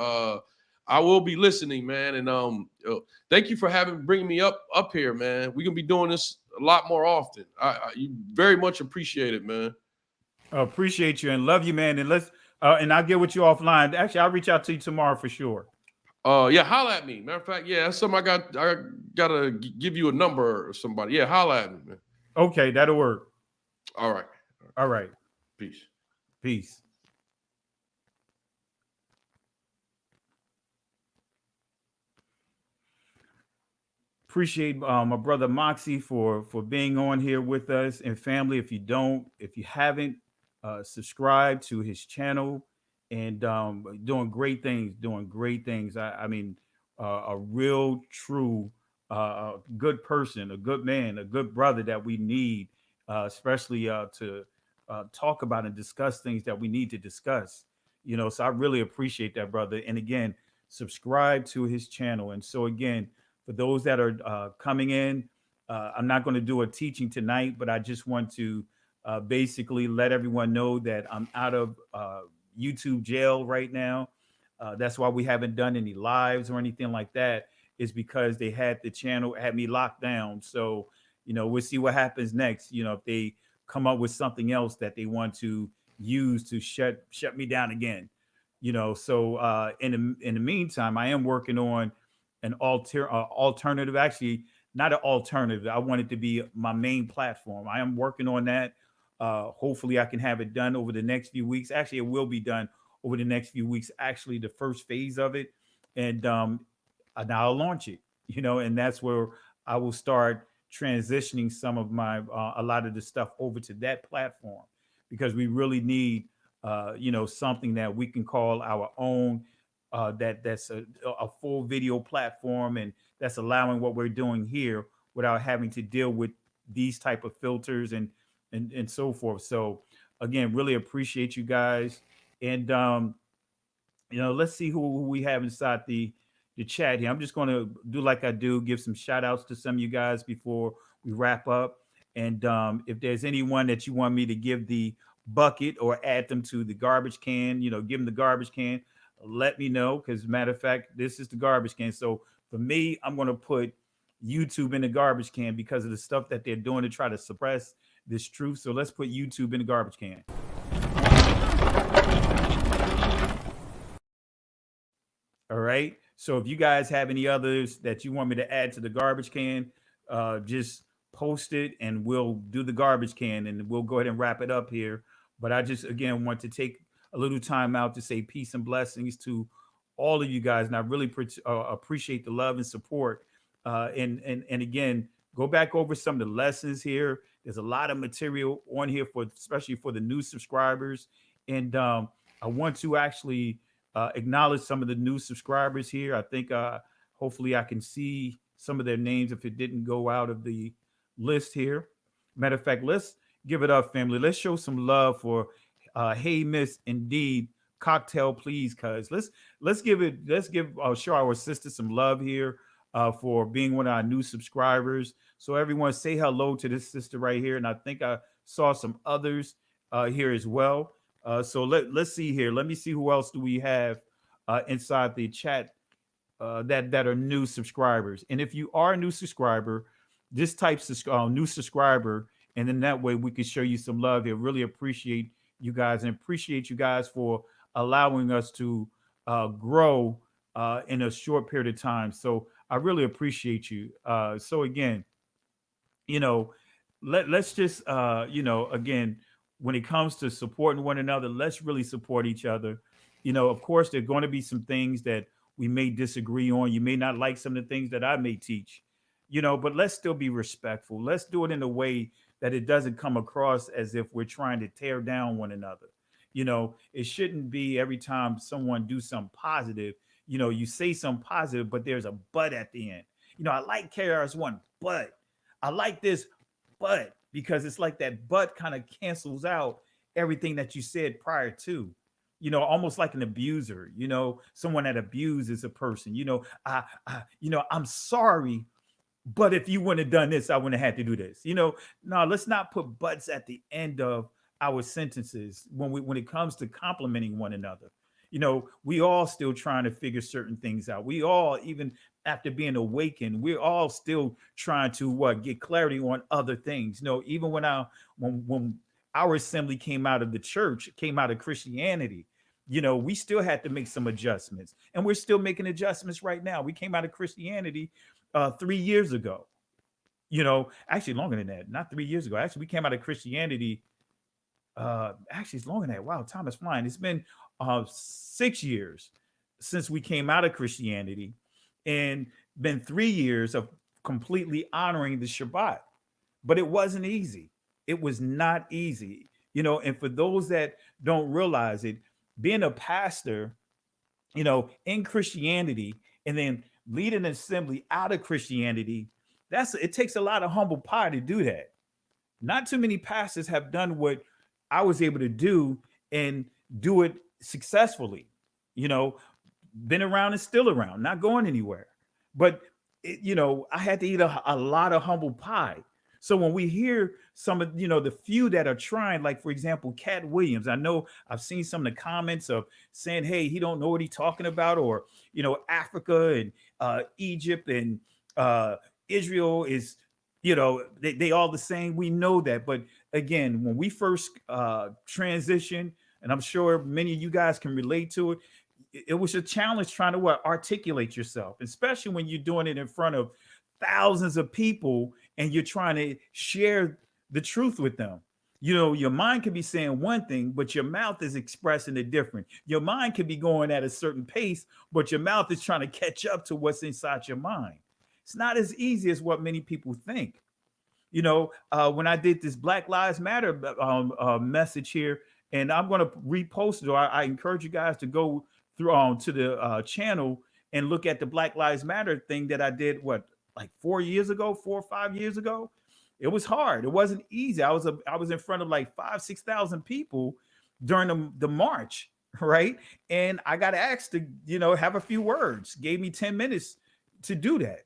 I will be listening, man, and thank you for bringing me up here, man. We're gonna be doing this a lot more often. I you very much appreciate it, man. Appreciate you and love you, man. And and I'll get with you offline. Actually, I'll reach out to you tomorrow for sure. Yeah, holla at me. Matter of fact, yeah, that's something I gotta give you a number or somebody. Yeah, holla at me, man. Okay, that'll work. All right. All right. Peace. Peace. Appreciate my brother Moxie for being on here with us, and family. If you haven't, subscribe to his channel, and doing great things. I mean, a real, true, good person, a good man, a good brother that we need, especially to talk about and discuss things that we need to discuss. So I really appreciate that, brother. And again, subscribe to his channel. And so again, for those that are coming in, I'm not going to do a teaching tonight, but I just want to basically let everyone know that I'm out of YouTube jail right now. That's why we haven't done any lives or anything like that, is because they had the channel, had me locked down. So, we'll see what happens next. If they come up with something else that they want to use to shut me down again. So in the meantime, I am working on an alternative, actually not an alternative. I want it to be my main platform. I am working on that. Hopefully I can have it done over the next few weeks. Actually, it will be done over the next few weeks, actually the first phase of it. And I'll launch it, and that's where I will start transitioning some of my a lot of the stuff over to that platform, because we really need something that we can call our own, that's a full video platform, and that's allowing what we're doing here without having to deal with these type of filters and so forth. So again, really appreciate you guys. And let's see who we have inside the chat here. I'm just going to do like I do, give some shout outs to some of you guys before we wrap up. And if there's anyone that you want me to give the bucket or add them to the garbage can, give them the garbage can, let me know. Because matter of fact, this is the garbage can. So for me, I'm going to put YouTube in the garbage can because of the stuff that they're doing to try to suppress this truth. So let's put YouTube in the garbage can. All right. So if you guys have any others that you want me to add to the garbage can, just post it and we'll do the garbage can, and we'll go ahead and wrap it up here. But I just, again, want to take a little time out to say peace and blessings to all of you guys. And I really appreciate the love and support. And again, go back over some of the lessons here. There's a lot of material on here especially for the new subscribers. And I want to actually acknowledge some of the new subscribers here. I think hopefully I can see some of their names if it didn't go out of the list here. Matter of fact, let's give it up, family. Let's show some love for Hey Miss Indeed Cocktail, please, cuz let's show our sister some love here for being one of our new subscribers. So everyone say hello to this sister right here. And I think I saw some others here as well. So let's see here. Let me see who else do we have inside the chat that are new subscribers. And if you are a new subscriber, this type of new subscriber, and then that way we can show you some love here. Really appreciate you guys, and appreciate you guys for allowing us to grow in a short period of time. So I really appreciate you. So again, let's just again, when it comes to supporting one another, let's really support each other. Of course, there are going to be some things that we may disagree on. You may not like some of the things that I may teach, but let's still be respectful. Let's do it in a way that it doesn't come across as if we're trying to tear down one another. It shouldn't be every time someone do something positive, you say something positive, but there's a but at the end. I like KRS-One, but I like this, but, because it's like that but kind of cancels out everything that you said prior to, almost like an abuser, someone that abuses a person, I'm sorry, but if you wouldn't have done this, I wouldn't have had to do this. No, let's not put buts at the end of our sentences when it comes to complimenting one another. We all still trying to figure certain things out. We all, even after being awakened, we're all still trying to get clarity on other things. Even when our assembly came out of the church, came out of Christianity, we still had to make some adjustments, and we're still making adjustments right now. We came out of Christianity 3 years ago. Actually longer than that, not 3 years ago. Actually, we came out of Christianity. Actually, it's longer than that. Wow, time is flying. It's been 6 years since we came out of Christianity, and been 3 years of completely honoring the Shabbat. But it wasn't easy. It was not easy. And for those that don't realize it, being a pastor, in Christianity, and then leading an assembly out of Christianity, it takes a lot of humble pie to do that. Not too many pastors have done what I was able to do and do it successfully. Been around and still around, not going anywhere. But I had to eat a lot of humble pie. So when we hear some of the few that are trying, like for example, Cat Williams, I know I've seen some of the comments of saying, hey, he don't know what he's talking about, or Africa and Egypt and Israel is, they all the same. We know that. But again, when we first transitioned, and I'm sure many of you guys can relate to it, it was a challenge trying to articulate yourself, especially when you're doing it in front of thousands of people and you're trying to share the truth with them. Your mind could be saying one thing, but your mouth is expressing it different. Your mind could be going at a certain pace, but your mouth is trying to catch up to what's inside your mind. It's not as easy as what many people think. When I did this Black Lives Matter message here, and I'm going to repost it, or I encourage you guys to go through to the channel and look at the Black Lives Matter thing that I did, like 4 or 5 years ago. It was hard. It wasn't easy. I was in front of like 5,000-6,000 people during the march, right? And I got asked to, have a few words. Gave me 10 minutes to do that.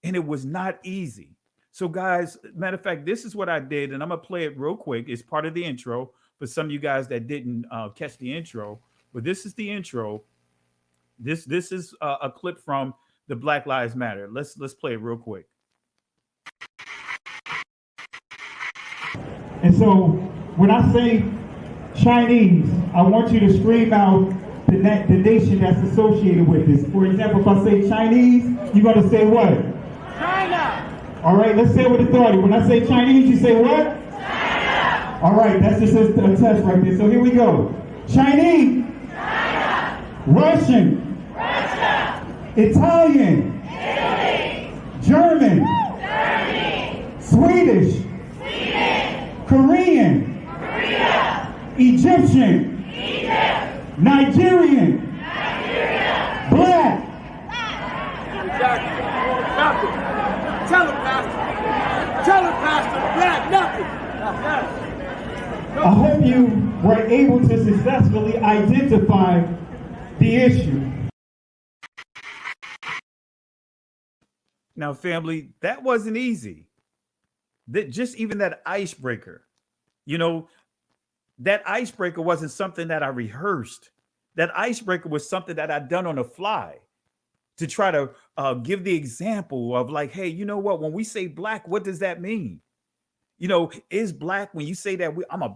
And it was not easy. So guys, matter of fact, this is what I did, and I'm gonna play it real quick. It's part of the intro for some of you guys that didn't catch the intro, but this is the intro. This is a clip from the Black Lives Matter. Let's play it real quick. And so when I say Chinese, I want you to scream out the nation that's associated with this. For example, if I say Chinese, you're going to say what? China. All right, let's say it with authority. When I say Chinese, you say what? China. All right, that's just a test right there. So here we go. Chinese. China. Russian. Russia. Italian. Italy. German. Germany. Swedish. Sweden. Korean. Korea. Egyptian. Egypt. Nigerian. Nigeria. Black. Exactly. Nothing. Tell him, Pastor. Tell him, Pastor. Black, nothing. I hope you were able to successfully identify the issue. Now, family, that wasn't easy. Just even that icebreaker, that icebreaker wasn't something that I rehearsed. That icebreaker was something that I'd done on the fly to try to give the example of like, hey, you know what? When we say black, what does that mean? Is black, when you say that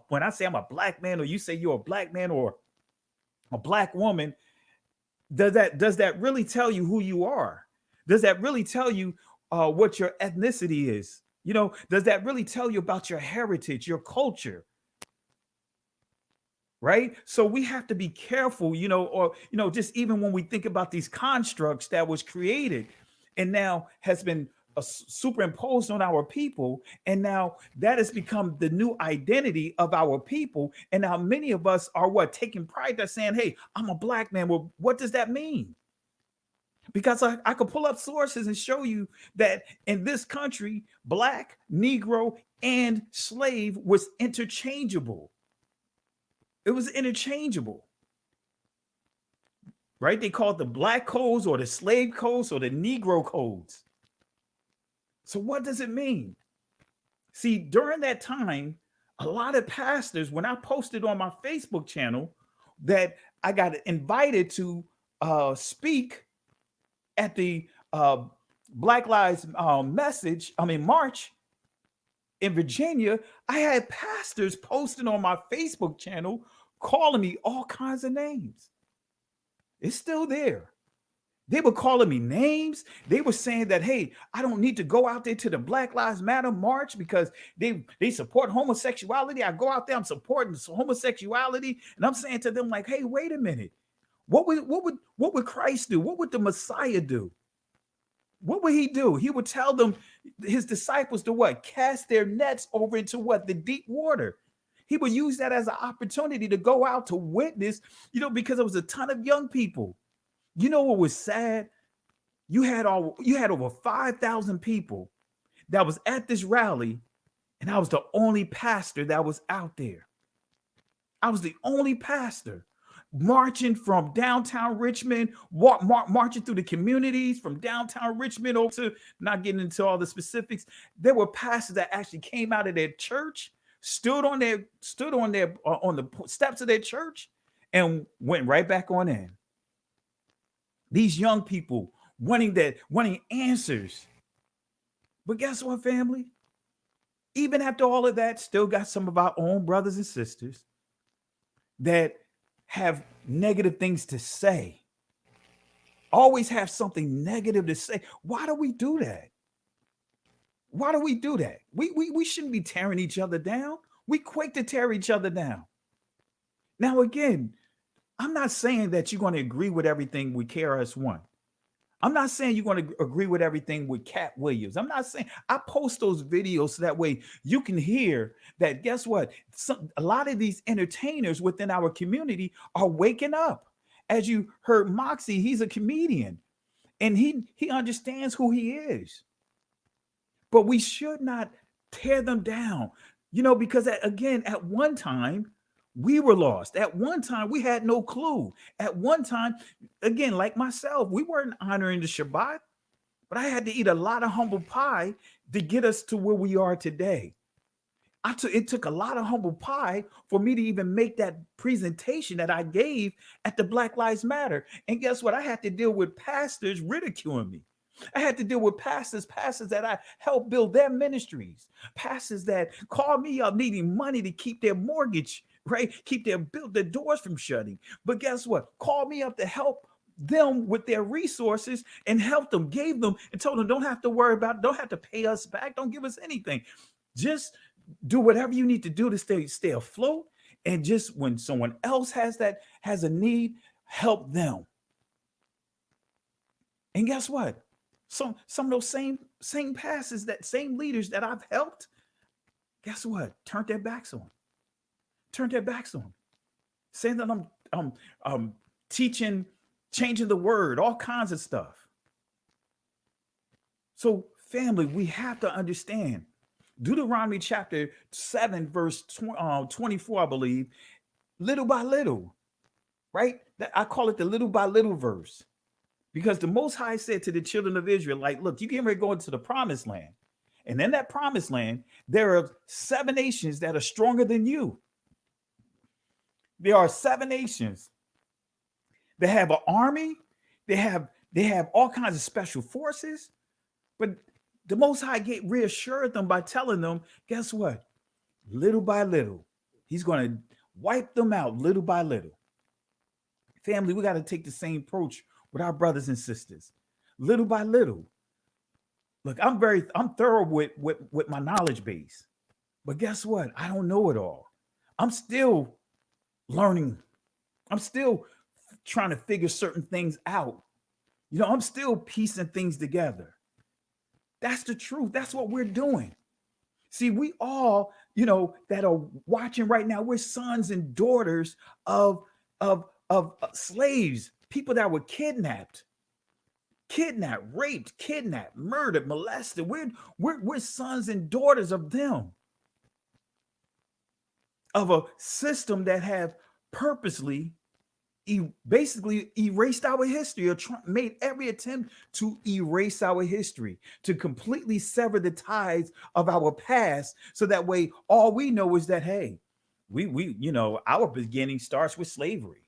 when I say I'm a black man, or you say you're a black man or a black woman, does that really tell you who you are? Does that really tell you what your ethnicity is? Does that really tell you about your heritage, your culture? Right? So we have to be careful, just even when we think about these constructs that was created and now has been superimposed on our people. And now that has become the new identity of our people. And now many of us are taking pride in saying, hey, I'm a black man. Well, what does that mean? Because I could pull up sources and show you that in this country, black, Negro, and slave was interchangeable. It was interchangeable, right? They called the black codes or the slave codes or the Negro codes. So what does it mean? See, during that time, a lot of pastors, when I posted on my Facebook channel that I got invited to speak at the Black Lives March in Virginia, I had pastors posting on my Facebook channel calling me all kinds of names. It's still there. They were calling me names. They were saying that, hey, I don't need to go out there to the Black Lives Matter march because they support homosexuality. I go out there, I'm supporting homosexuality. And I'm saying to them, like, hey, wait a minute. What would Christ do? What would the Messiah do? What would he do? He would tell them, his disciples, to what? Cast their nets over into what? The deep water. He would use that as an opportunity to go out to witness, because there was a ton of young people. You know what was sad? You had over 5,000 people that was at this rally, and I was the only pastor that was out there. I was the only pastor marching from downtown Richmond, marching through the communities from downtown Richmond over to, not getting into all the specifics. There were pastors that actually came out of their church, stood on the steps of their church, and went right back on in. These young people wanting answers. But guess what, family? Even after all of that, still got some of our own brothers and sisters that have negative things to say. Always have something negative to say. Why do we do that? Why do we do that? We shouldn't be tearing each other down. We quick to tear each other down. Now, again, I'm not saying that you're going to agree with everything with KRS-One. I'm not saying you're going to agree with everything with Cat Williams. I'm not saying, I post those videos so that way you can hear that, guess what? A lot of these entertainers within our community are waking up. As you heard Moxie, he's a comedian and he understands who he is. But we should not tear them down, because at one time, we were lost. At one time, we had no clue. At one time, again, like myself, we weren't honoring the Shabbat, but I had to eat a lot of humble pie to get us to where we are today. It took a lot of humble pie for me to even make that presentation that I gave at the Black Lives Matter. And guess what? I had to deal with pastors ridiculing me. I had to deal with pastors that I helped build their ministries, pastors that called me up needing money to keep their mortgage, right? Keep their doors from shutting. But guess what? Called me up to help them with their resources and helped them, gave them, and told them, don't have to worry about it. Don't have to pay us back. Don't give us anything. Just do whatever you need to do to stay afloat. And just when someone else has a need, help them. And guess what? Some of those same pastors, that same leaders that I've helped, guess what? Turned their backs on. Saying that I'm teaching, changing the word, all kinds of stuff. So, family, we have to understand Deuteronomy chapter 7, verse 24, I believe, little by little, right? I call it the little by little verse. Because the Most High said to the children of Israel, like, look, you getting ready to go into the promised land. And in that promised land, there are 7 nations that are stronger than you. There are 7 nations that have an army. They have all kinds of special forces. But the Most High reassured them by telling them, guess what? Little by little, he's going to wipe them out little by little. Family, we got to take the same approach with our brothers and sisters, little by little. Look, I'm thorough with my knowledge base, but guess what? I don't know it all. I'm still learning. I'm still trying to figure certain things out. I'm still piecing things together. That's the truth. That's what we're doing. See, we all, that are watching right now, we're sons and daughters of slaves, people that were kidnapped, raped, murdered, molested. We're sons and daughters of them, of a system that have purposely basically erased our history, or made every attempt to erase our history, to completely sever the ties of our past, so that way all we know is that, hey, we our beginning starts with slavery.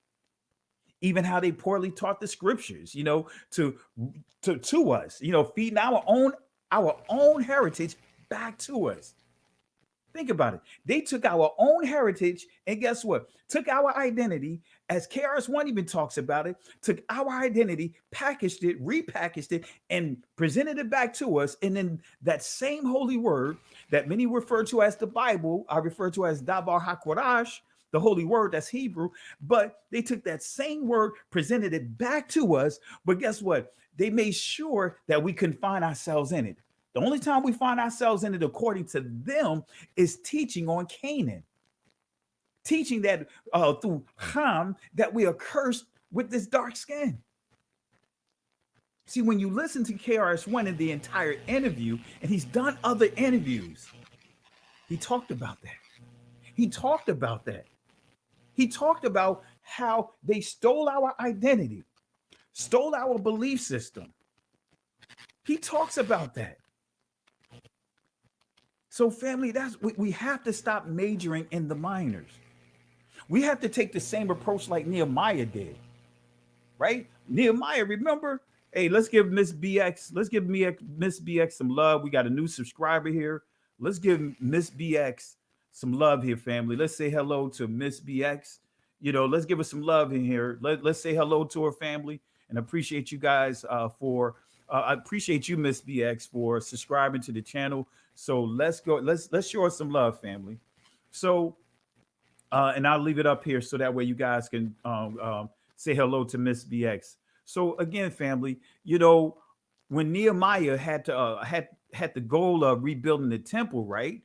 Even how they poorly taught the scriptures, to us, feeding our own heritage back to us. Think about it. They took our own heritage and guess what? Took our identity, as KRS-One even talks about it, took our identity, packaged it, repackaged it, and presented it back to us. And then that same holy word that many refer to as the Bible, I refer to as Davar HaKorash, the holy word, that's Hebrew. But they took that same word, presented it back to us. But guess what? They made sure that we couldn't find ourselves in it. The only time we find ourselves in it, according to them, is teaching on Canaan. Teaching that through Ham, that we are cursed with this dark skin. See, when you listen to KRS-One in the entire interview, and he's done other interviews, he talked about that. He talked about that. He talked about how they stole our identity, stole our belief system. He talks about that. So family, we have to stop majoring in the minors. We have to take the same approach like Nehemiah did, right? Nehemiah, remember? Hey, let's give Miss BX some love. We got a new subscriber here. Let's give Miss BX some love here, family. Let's say hello to Miss BX. Let's give her some love in here. Let's say hello to her family and appreciate you guys I appreciate you, Miss BX, for subscribing to the channel. So let's go. Let's show her some love, family. So, and I'll leave it up here so that way you guys can say hello to Miss BX. So again, family, when Nehemiah had the goal of rebuilding the temple, right?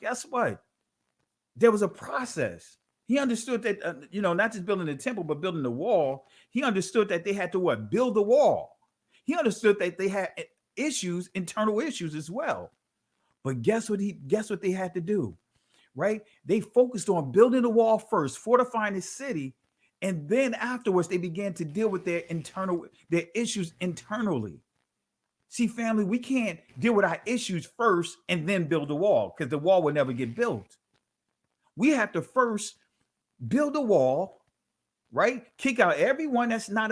Guess what? There was a process. He understood that not just building the temple, but building the wall. He understood that they had to build the wall. He understood that they had issues, internal issues as well. But guess what they had to do, right? They focused on building the wall first, fortifying the city, and then afterwards they began to deal with their issues internally. See, family, we can't deal with our issues first and then build the wall, because the wall will never get built. We have to first build a wall, right? Kick out everyone that's not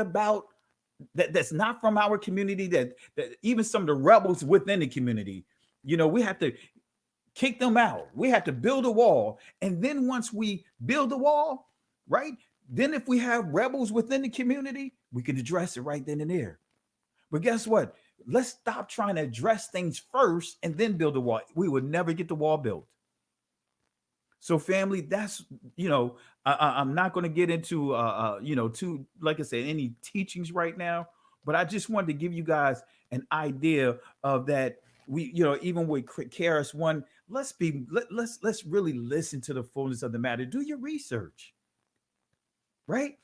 from our community, that even some of the rebels within the community. We have to kick them out. We have to build a wall. And then once we build the wall, right? Then if we have rebels within the community, we can address it right then and there. But guess what? Let's stop trying to address things first and then build a wall. We would never get the wall built. So family, that's, I'm not going to get into, like I said, any teachings right now, but I just wanted to give you guys an idea of that. We, even with KRS-One, let's really listen to the fullness of the matter. Do your research, right?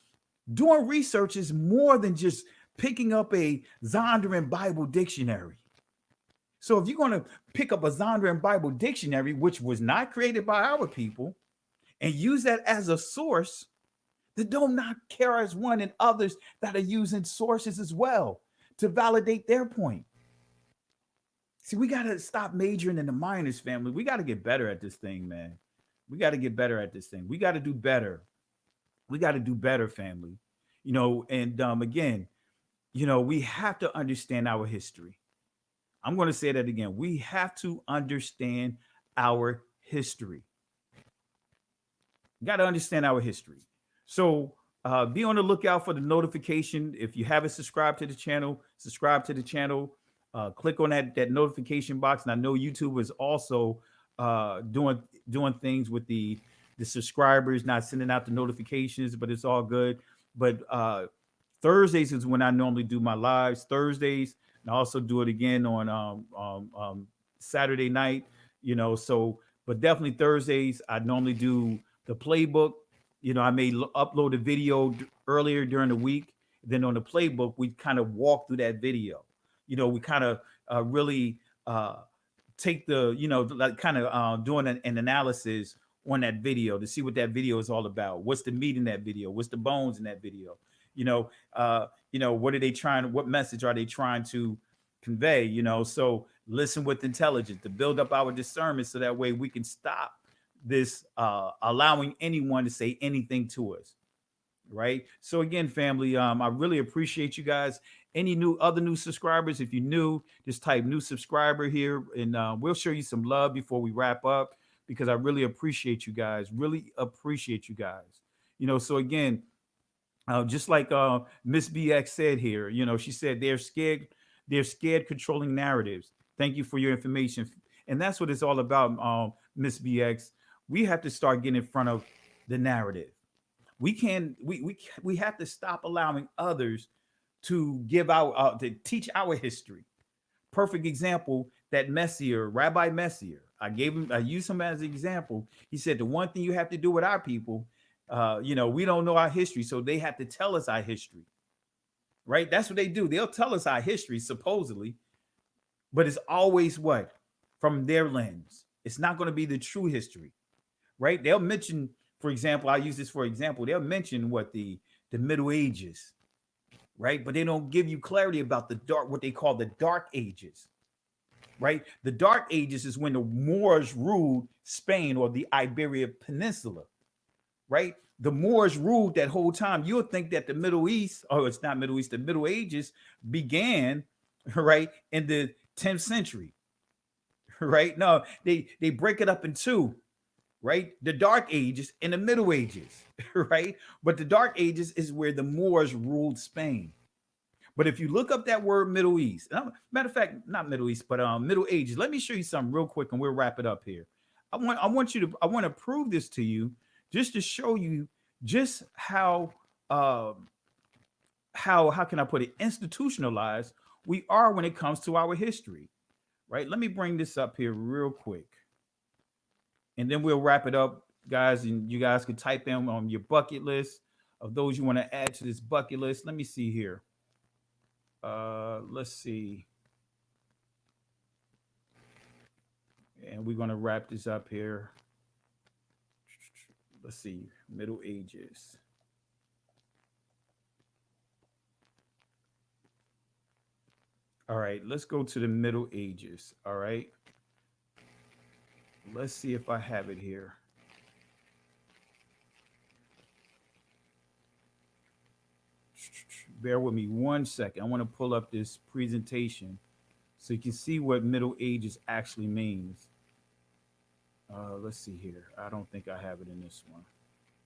Doing research is more than just picking up a Zondervan Bible dictionary. So if you're going to pick up a Zondervan Bible dictionary, which was not created by our people, and use that as a source, then don't knock KRS-One and others that are using sources as well to validate their point. See, we got to stop majoring in the minors, family. We got to get better at this thing, man. We got to get better at this thing. We got to do better. We got to do better, family. And again, we have to understand our history. I'm going to say that again. We have to understand our history. Got to understand our history. So be on the lookout for the notification. If you haven't subscribed to the channel, subscribe to the channel. Click on that notification box. And I know YouTube is also doing things with the subscribers, not sending out the notifications, but it's all good. But Thursdays is when I normally do my lives. Thursdays. And I also do it again on Saturday night, but definitely Thursdays, I normally do the playbook. I may upload a video earlier during the week. Then on the playbook, we kind of walk through that video. We kind of really take doing an analysis on that video to see what that video is all about. What's the meat in that video? What's the bones in that video? What message are they trying to convey? So listen with intelligence to build up our discernment so that way we can stop this allowing anyone to say anything to us. Right. So again, family, I really appreciate you guys. Any other new subscribers, if you're new, just type new subscriber here and we'll show you some love before we wrap up. because I really appreciate you guys. Really appreciate you guys. So again, just like Miss BX said here, she said they're scared. They're scared controlling narratives. Thank you for your information, and that's what it's all about, Miss BX. We have to start getting in front of the narrative. We can. We have to stop allowing others to give out to teach our history. Perfect example, that Messier, Rabbi Messier. I used him as an example. He said the one thing you have to do with our people, we don't know our history, so they have to tell us our history. Right? That's what they do. They'll tell us our history, supposedly, but it's always what? From their lens. It's not going to be the true history. Right? They'll mention, for example, I use this for example, they'll mention the Middle Ages, right? But they don't give you clarity about what they call the Dark Ages, right? The Dark Ages is when the Moors ruled Spain or the Iberia Peninsula, right? The Moors ruled that whole time. You'll think that the Middle East, oh, it's not Middle East, the Middle Ages began, right, in the 10th century, right? No, they break it up in two, right? The Dark Ages and the Middle Ages, right? But the Dark Ages is where the Moors ruled Spain. But if you look up that word Middle East, matter of fact, not Middle East, but Middle Ages, let me show you something real quick and we'll wrap it up here. I want to prove this to you just to show you just how can I put it, institutionalized we are when it comes to our history, right? Let me bring this up here real quick. And then we'll wrap it up, guys. And you guys can type in on your bucket list of those you want to add to this bucket list. Let me see here. Let's see. And we're going to wrap this up here. Let's see. Middle Ages. All right. Let's go to the Middle Ages. All right. Let's see if I have it here. Bear with me 1 second. I want to pull up this presentation so you can see what Middle Ages actually means. Let's see here. I don't think I have it in this one.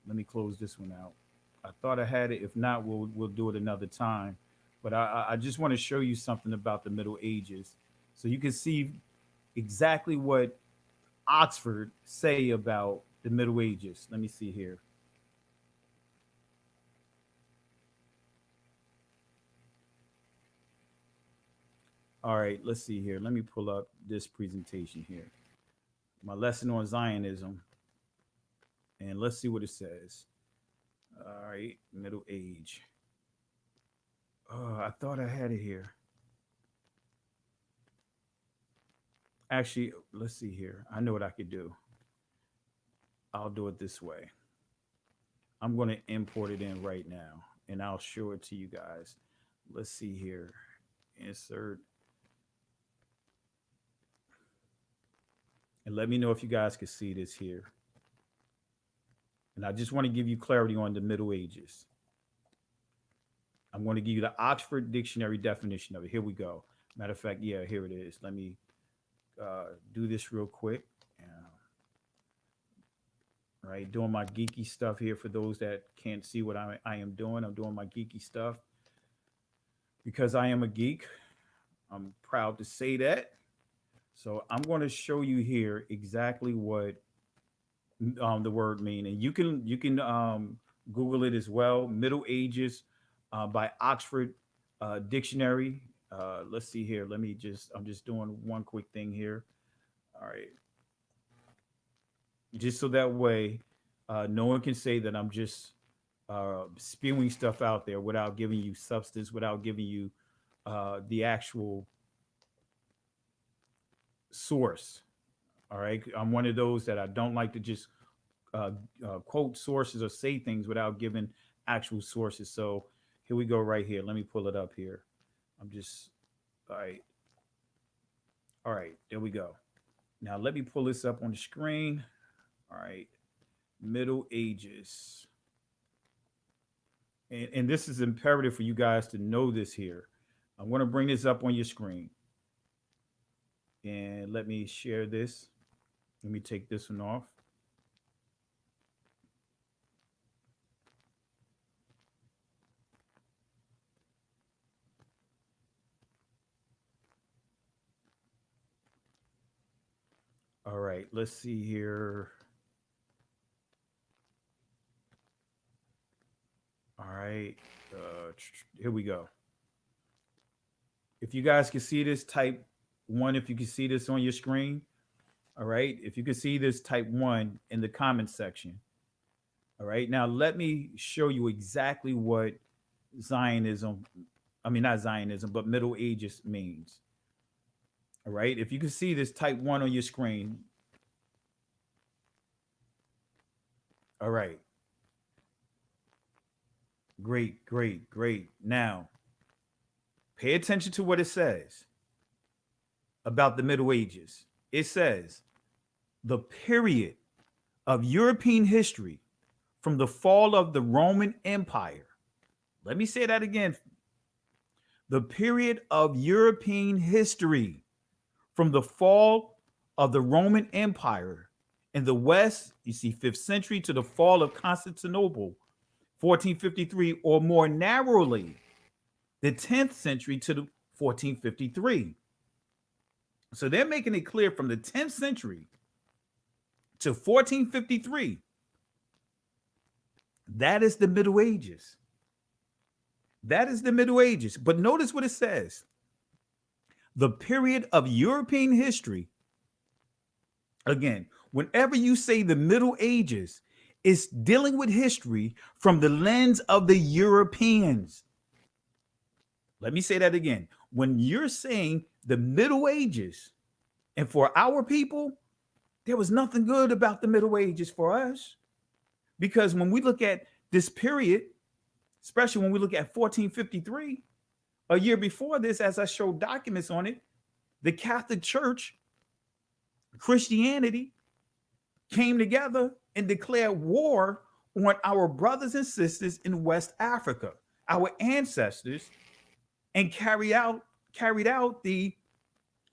Let me close this one out. I thought I had it. If not, we'll do it another time. But I just want to show you something about the Middle Ages so you can see exactly what Oxford say about the Middle Ages. Let me see here. All right, let's see here. Let me pull up this presentation here. My lesson on Zionism. And let's see what it says. All right, Middle Age. Oh, I thought I had it here. Actually, let's see here. I know what I could do. I'll do it this way. I'm going to import it in right now, and I'll show it to you guys. Let's see here. Insert. And let me know if you guys can see this here. And I just want to give you clarity on the Middle Ages. I'm going to give you the Oxford Dictionary definition of it. Here we go. Matter of fact, yeah, here it is. Let me do this real quick. Right, doing my geeky stuff here for those that can't see what I am doing. I'm doing my geeky stuff because I am a geek. I'm proud to say that. So I'm going to show you here exactly what the word mean, and you can Google it as well. Middle Ages by Oxford Dictionary. Let's see here. I'm just doing one quick thing here. All right. Just so that way, no one can say that I'm just spewing stuff out there without giving you substance, without giving you the actual source. All right. I'm one of those that I don't like to just quote sources or say things without giving actual sources. So here we go right here. Let me pull it up here. All right. All right. There we go. Now let me pull this up on the screen. All right. Middle Ages. And this is imperative for you guys to know this here. I'm going to bring this up on your screen. And let me share this. Let me take this one off. All right, let's see here. All right, here we go. If you guys can see this, type 1 if you can see this on your screen. All right, if you can see this, type 1 in the comment section. All right, now let me show you exactly what Zionism, I mean, not Zionism, but Middle Ages means. All right, if you can see this, type 1 on your screen. All right. Great, great, great. Now, pay attention to what it says about the Middle Ages. It says the period of European history from the fall of the Roman Empire. Let me say that again. The period of European history from the fall of the Roman Empire in the West, you see 5th century, to the fall of Constantinople, 1453, or more narrowly, the 10th century to the 1453. So they're making it clear from the 10th century to 1453. That is the Middle Ages. That is the Middle Ages. But notice what it says. The period of European history. Again, whenever you say the Middle Ages, it's dealing with history from the lens of the Europeans. Let me say that again. When you're saying the Middle Ages, and for our people, there was nothing good about the Middle Ages for us. Because when we look at this period, especially when we look at 1453, a year before this, as I showed documents on it, the Catholic Church, Christianity, came together and declared war on our brothers and sisters in West Africa, our ancestors, and carried out the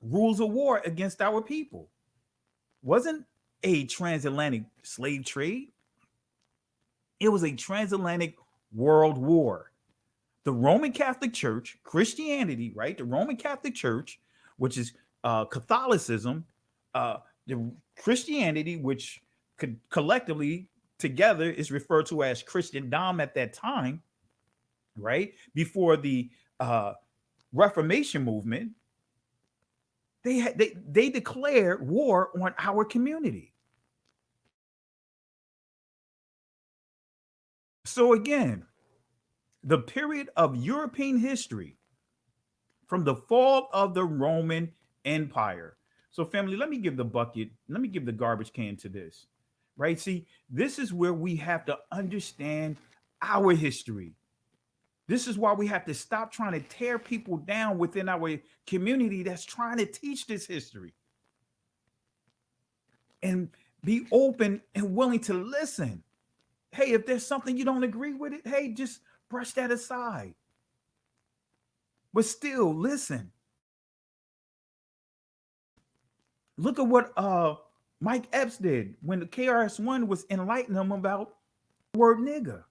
rules of war against our people. Wasn't a transatlantic slave trade. It was a transatlantic world war. The Roman Catholic Church, Christianity, right? The Roman Catholic Church, which is Catholicism, the Christianity, which could collectively together is referred to as Christendom at that time, right? Before the Reformation movement, they declared war on our community. So again, the period of European history from the fall of the Roman Empire. So family, let me give the garbage can to this, right? See, this is where we have to understand our history. This is why we have to stop trying to tear people down within our community that's trying to teach this history. And be open and willing to listen. Hey, if there's something you don't agree with it, hey, just brush that aside. But still, listen. Look at what Mike Epps did when the KRS-One was enlightening him about the word nigga.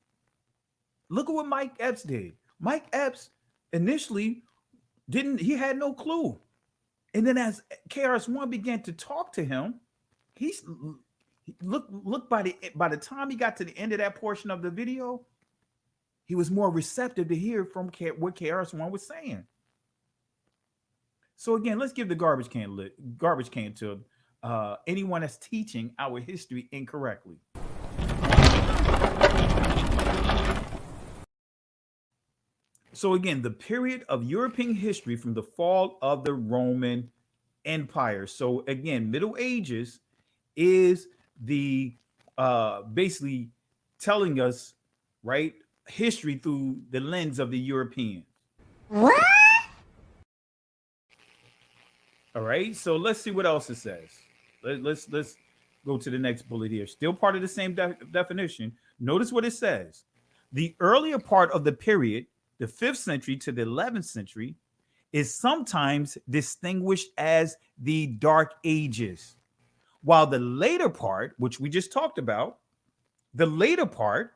Look at what Mike Epps did. Mike Epps initially he had no clue. And then as KRS-One began to talk to him, look by the time he got to the end of that portion of the video, he was more receptive to hear from what KRS-One was saying. So again, let's give the garbage can to anyone that's teaching our history incorrectly. So again, the period of European history from the fall of the Roman Empire. So again, Middle Ages is the basically telling us, right, history through the lens of the Europeans. What? All right, so let's see what else it says. Let's go to the next bullet here. Still part of the same definition. Notice what it says. The earlier part of the period, the 5th century to the 11th century, is sometimes distinguished as the Dark Ages, While the later part, which we just talked about, the later part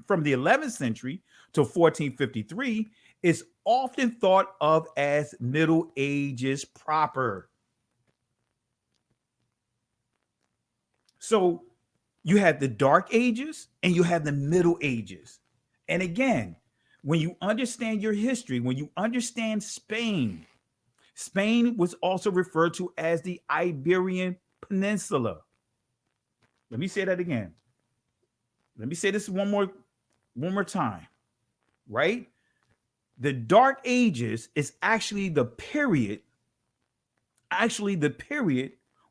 from the 11th century to 1453 is often thought of as Middle Ages proper. So you have the Dark Ages and you have the Middle Ages. And again, when you understand your history, when you understand Spain, Spain was also referred to as the Iberian Peninsula. Let me say that again. Let me say this one more time, right? The Dark Ages is actually the period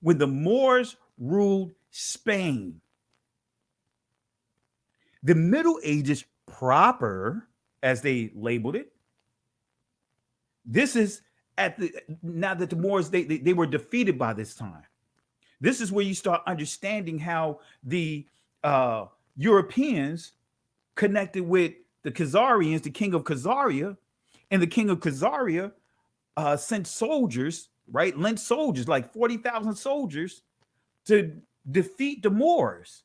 when the Moors ruled Spain. The Middle Ages proper, as they labeled it, this is now that the Moors, they were defeated by this time. This is where you start understanding how the Europeans connected with the Khazarians, the king of Khazaria, and the king of Khazaria sent soldiers, right? Lent soldiers, like 40,000 soldiers, to defeat the Moors.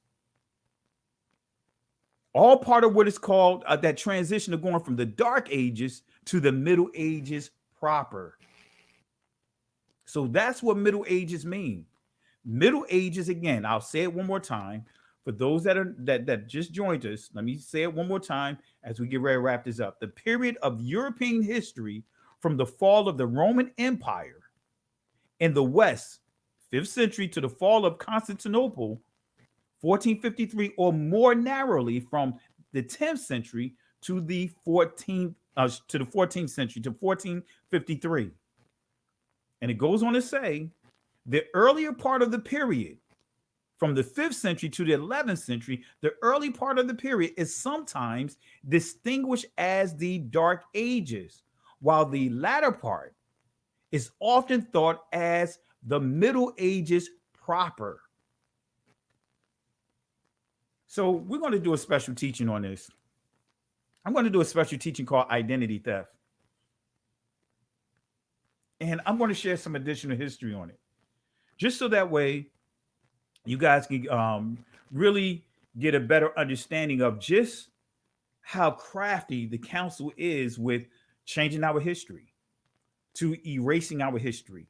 All part of what is called that transition of going from the Dark Ages to the Middle Ages proper. So that's what Middle Ages mean. Middle Ages, again, I'll say it one more time. For those that just joined us, let me say it one more time as we get ready to wrap this up. The period of European history from the fall of the Roman Empire in the West, 5th century, to the fall of Constantinople, 1453, or more narrowly from the 10th century to the 14th century, to 1453. And it goes on to say the earlier part of the period, from the 5th century to the 11th century, the early part of the period is sometimes distinguished as the Dark Ages, while the latter part is often thought as the Middle Ages proper. So we're going to do a special teaching on this. I'm going to do a special teaching called Identity Theft. And I'm going to share some additional history on it, just so that way you guys can really get a better understanding of just how crafty the council is with changing our history, to erasing our history,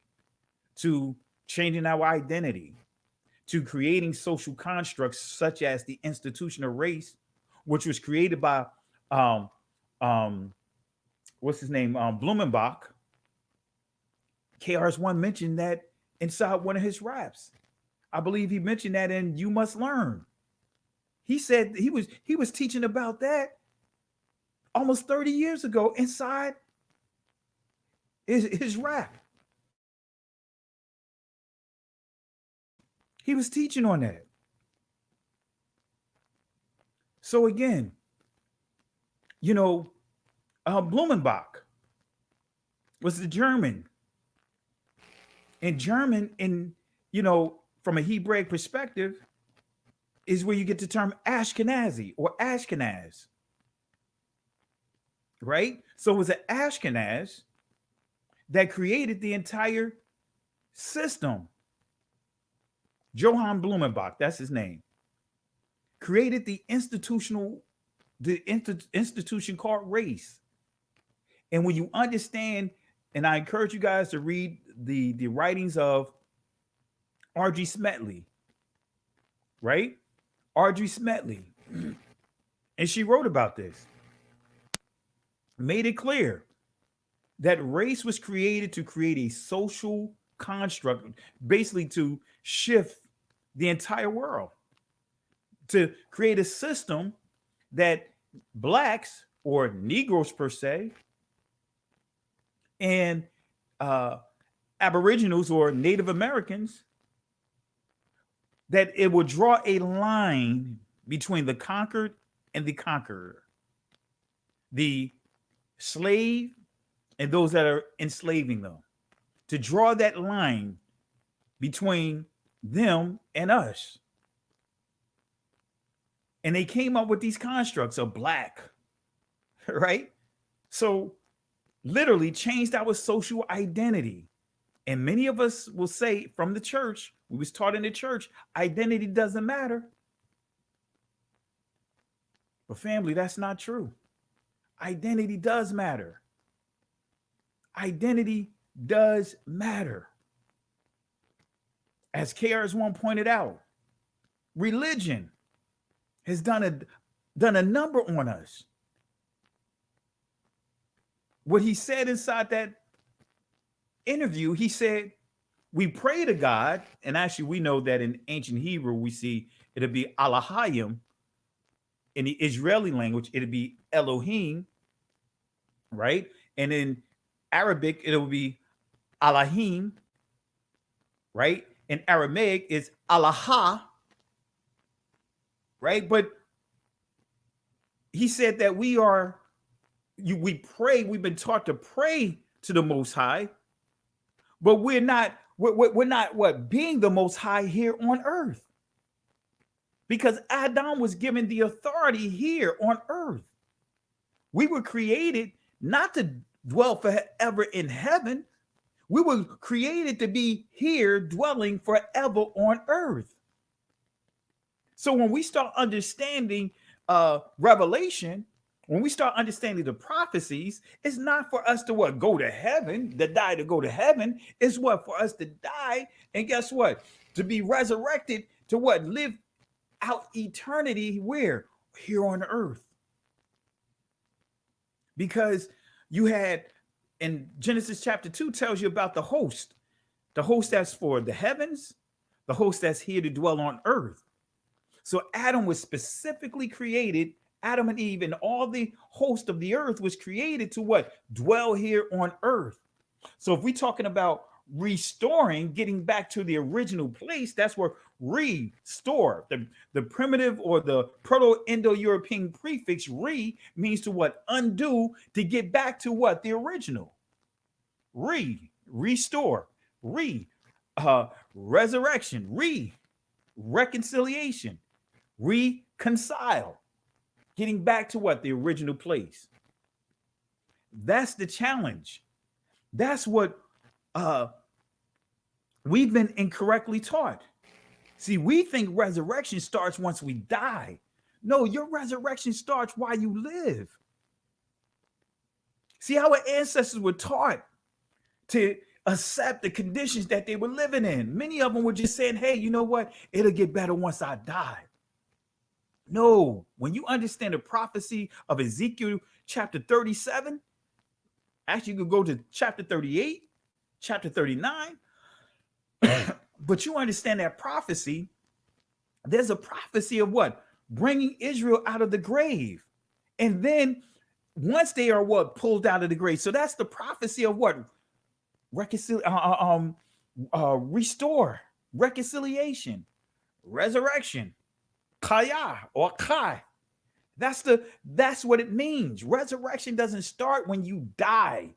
to changing our identity, to creating social constructs such as the institution of race, which was created by what's his name, Blumenbach. KRS-One mentioned that inside one of his raps. I believe he mentioned that in You Must Learn. He said he was teaching about that almost 30 years ago inside his rap. He was teaching on that. So again, Blumenbach was the German. And German, from a Hebraic perspective, is where you get the term Ashkenazi or Ashkenaz. Right? So it was an Ashkenaz that created the entire system. Johann Blumenbach, that's his name, created the institution called race. And when you understand, and I encourage you guys to read the writings of R.G. Smetley, right? R.G. Smetley. And she wrote about this, made it clear that race was created to create a social construct, basically to shift the entire world, to create a system that blacks or Negroes per se, and Aboriginals or Native Americans, that it will draw a line between the conquered and the conqueror, the slave and those that are enslaving them, to draw that line between them and us. And they came up with these constructs of black, right? So literally changed our social identity. And many of us will say from the church, we was taught in the church, identity doesn't matter. But family, that's not true. Identity does matter. Identity does matter. As KRS-One pointed out, religion has done a number on us. What he said inside that interview, he said, we pray to God, and actually we know that in ancient Hebrew, we see it'll be Elohim. In the Israeli language, it'll be Elohim, right? And in Arabic, it'll be Elohim, right? In Aramaic, it's Allah, right? But he said that we pray, we've been taught to pray to the Most High, but we're not being the Most High here on earth. Because Adam was given the authority here on earth. We were created not to dwell forever in heaven. We were created to be here dwelling forever on earth. So when we start understanding Revelation, when we start understanding the prophecies, it's not for us to go to heaven, to die to go to heaven. It's for us to die, and guess what? To be resurrected, to live out eternity where? Here on earth. Because you had in Genesis chapter 2 tells you about the host that's for the heavens, the host that's here to dwell on earth. So Adam was specifically created, Adam and Eve and all the host of the earth was created to dwell here on earth. So if we're talking about restoring, getting back to the original place, that's where restore, the primitive or the Proto-Indo-European prefix re means to undo, to get back to the original. Restore, resurrection, reconciliation, reconcile, getting back to the original place. That's the challenge. That's what we've been incorrectly taught. See, we think resurrection starts once we die. No, your resurrection starts while you live. See, our ancestors were taught to accept the conditions that they were living in. Many of them were just saying, hey, you know what? It'll get better once I die. No, when you understand the prophecy of Ezekiel chapter 37, actually you could go to chapter 38, chapter 39, but you understand that prophecy, there's a prophecy of bringing Israel out of the grave. And then once they are pulled out of the grave. So that's the prophecy of restore, reconciliation, resurrection, kaya or kai. That's what it means. Resurrection doesn't start when you die.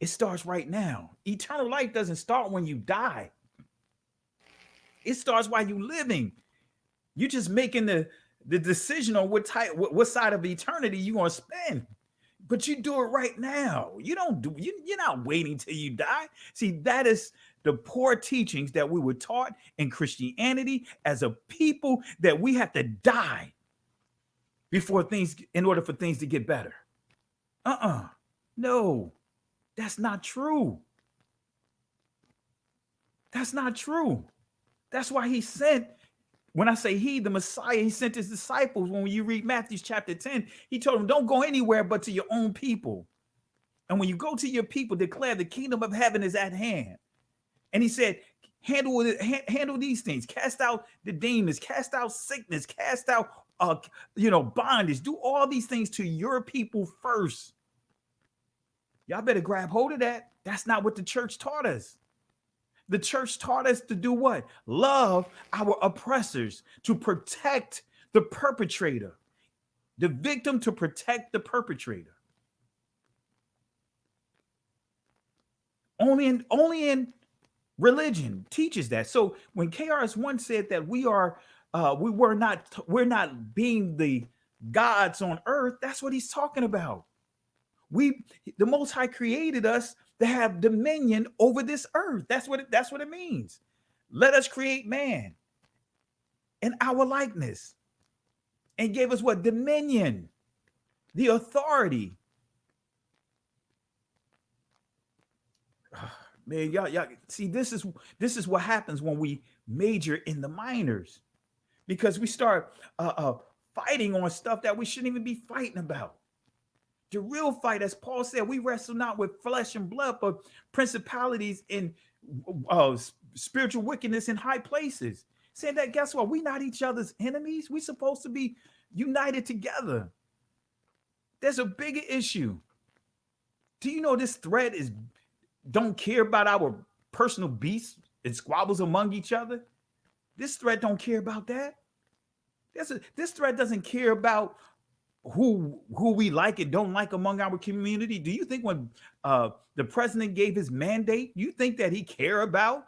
It starts right now. Eternal life doesn't start when you die. It starts while you're living. You're just making the decision on what side of eternity you're going to spend. But you do it right now. You're not waiting till you die. See, that is the poor teachings that we were taught in Christianity as a people, that we have to die in order for things to get better. No, that's not true. That's not true. That's why he sent, when I say he, the Messiah, he sent his disciples. When you read Matthew chapter 10, he told them, don't go anywhere but to your own people. And when you go to your people, declare the kingdom of heaven is at hand. And he said, handle these things, cast out the demons, cast out sickness, cast out, bondage, do all these things to your people first. Y'all better grab hold of that. That's not what the church taught us. The church taught us to do what? Love our oppressors, to protect the perpetrator, the victim to protect the perpetrator. Only in religion teaches that. So when KRS-One said that we're not being the gods on earth, that's what he's talking about. The Most High created us to have dominion over this earth. That's what it means. Let us create man in our likeness, and gave us what? Dominion, the authority. Man, y'all see, this is what happens when we major in the minors, because we start fighting on stuff that we shouldn't even be fighting about. The real fight, as Paul said, we wrestle not with flesh and blood, but principalities in spiritual wickedness in high places. Saying that, guess what? We're not each other's enemies. We're supposed to be united together. There's a bigger issue. Do you know this thread don't care about our personal beefs and squabbles among each other? This thread don't care about that. This thread doesn't care about who we like and don't like among our community. Do you think when the president gave his mandate, you think that he care about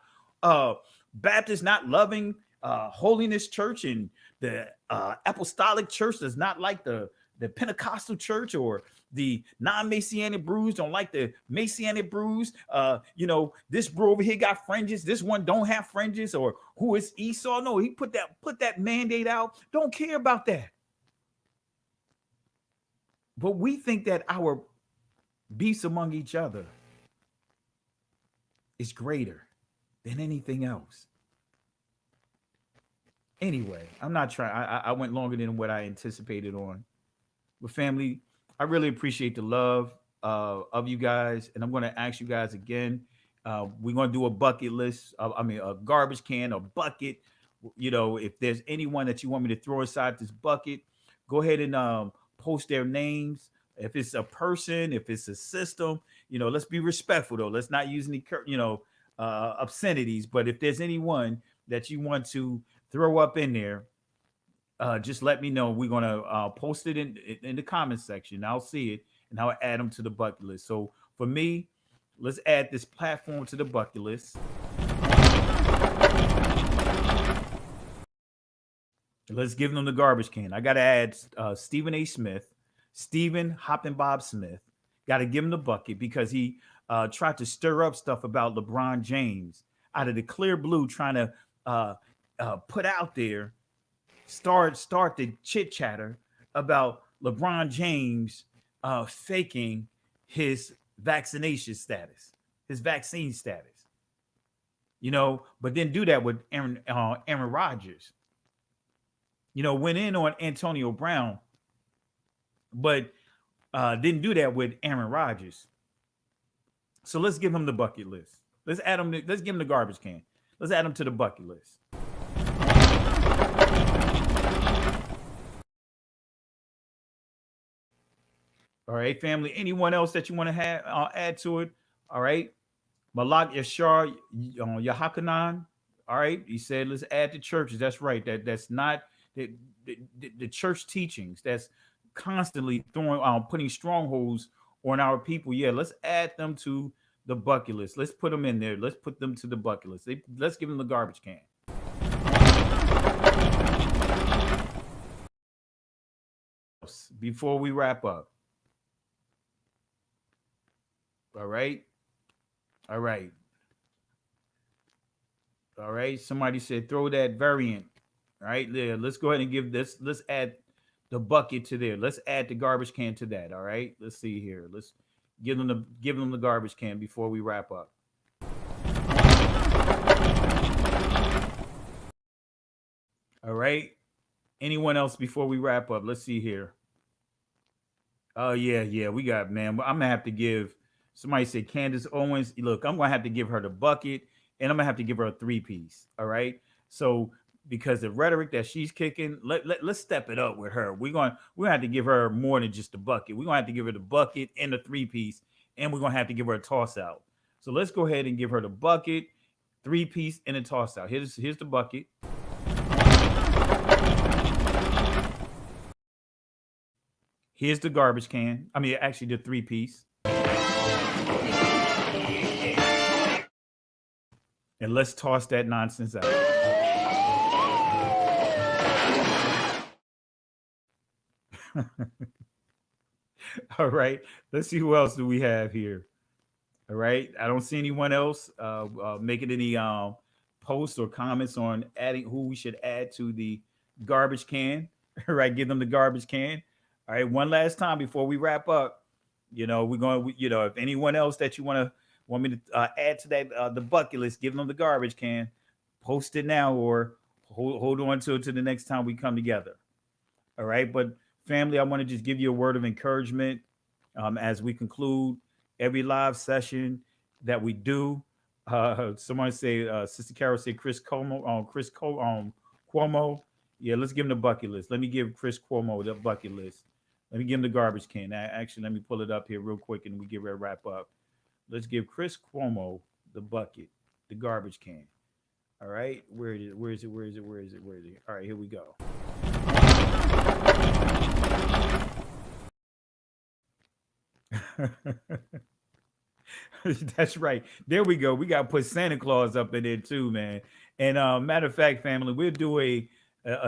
Baptists not loving Holiness Church, and the Apostolic Church does not like the Pentecostal Church, or the non-Messianic brews don't like the Messianic brews? This brew over here got fringes, this one don't have fringes, or who is Esau? No, he put that mandate out. Don't care about that. But we think that our beefs among each other is greater than anything else. Anyway, I'm not trying. I went longer than what I anticipated on. But family, I really appreciate the love of you guys. And I'm going to ask you guys again. We're going to do a bucket list. A garbage can, a bucket. If there's anyone that you want me to throw inside this bucket, go ahead and post their names. If it's a person, if it's a system, let's be respectful though. Let's not use any, obscenities. But if there's anyone that you want to throw up in there, just let me know. We're gonna post it in the comment section. I'll see it and I'll add them to the bucket list. So for me, let's add this platform to the bucket list. Let's give them the garbage can. I got to add Stephen A. Smith, Stephen Hoppin' Bob Smith. Got to give him the bucket because he tried to stir up stuff about LeBron James out of the clear blue, trying to put out there, start the chit chatter about LeBron James faking his vaccination status, his vaccine status, but then do that with Aaron Rodgers. Went in on Antonio Brown, but didn't do that with Aaron Rodgers. So let's give him the bucket list. Let's add him. Let's give him the garbage can. Let's add him to the bucket list. All right, family. Anyone else that you want to add to it? All right. Malak Yashar Yahakanan. All right. He said, let's add the churches. That's right. That's not the church teachings that's constantly putting strongholds on our people. Yeah, let's add them to the bucket list. Let's put them in there. Let's put them to the bucket list. Let's give them the garbage can. Before we wrap up. All right. Somebody said throw that variant. All right, yeah, let's go ahead and give this. Let's add the bucket to there. Let's add the garbage can to that. All right, let's see here. Let's give them the garbage can before we wrap up. All right. Anyone else before we wrap up? Let's see here. Oh yeah, we got, man. I'm gonna have to give. Somebody said Candace Owens. Look, I'm gonna have to give her the bucket, and I'm gonna have to give her a 3-piece. All right, so. Because the rhetoric that she's kicking, let's step it up with her. We're gonna have to give her more than just the bucket. We're gonna have to give her the bucket and the 3-piece, and we're gonna have to give her a toss out. So let's go ahead and give her the bucket, 3-piece, and a toss out. Here's the bucket. Here's the garbage can. I mean, actually the 3-piece. And let's toss that nonsense out. All right. Let's see who else do we have here. All right. I don't see anyone else making any posts or comments on adding who we should add to the garbage can. All right. Give them the garbage can. All right. One last time before we wrap up. We're going. If anyone else that you want me to add to that the bucket list, give them the garbage can. Post it now or hold on to the next time we come together. All right. But family, I want to just give you a word of encouragement as we conclude every live session that we do. Someone say, Sister Carol say Chris Cuomo. Yeah, let's give him the bucket list. Let me give Chris Cuomo the bucket list. Let me give him the garbage can. Actually, let me pull it up here real quick and we get ready to wrap up. Let's give Chris Cuomo the bucket, the garbage can. All right. Where is it? Where is it? Where is it? Where is it? Where is it? All right, here we go. That's right. There we go. We got to put Santa Claus up in there too, man. And matter of fact, family, we'll do a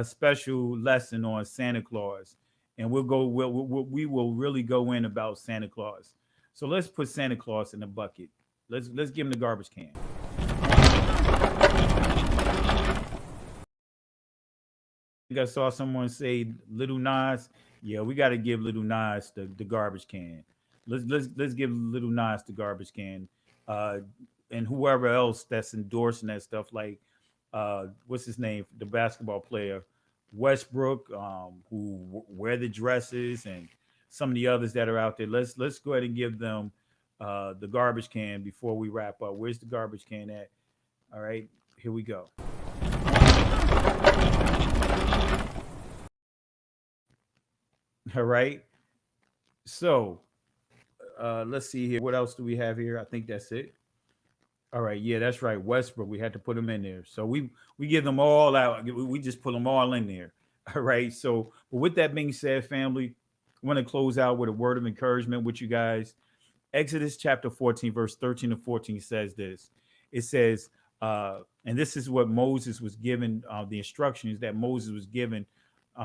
special lesson on Santa Claus, and we will really go in about Santa Claus. So let's put Santa Claus in the bucket. Let's give him the garbage can. I think I saw someone say Little Nas. Yeah, we got to give Little Nas the garbage can. Let's give Little Nas the garbage can, and whoever else that's endorsing that stuff, like what's his name, the basketball player Westbrook, who wear the dresses, and some of the others that are out there. Let's go ahead and give them the garbage can before we wrap up. Where's the garbage can at? All right, here we go. All right, so let's see here. What else do we have here? I think that's it. All right, yeah, that's right. Westbrook, we had to put them in there. So we give them all out. We just put them all in there. All right. So with that being said, family, I want to close out with a word of encouragement with you guys. Exodus chapter 14, verse 13 to 14 says this. It says, and this is what Moses was given, the instructions that Moses was given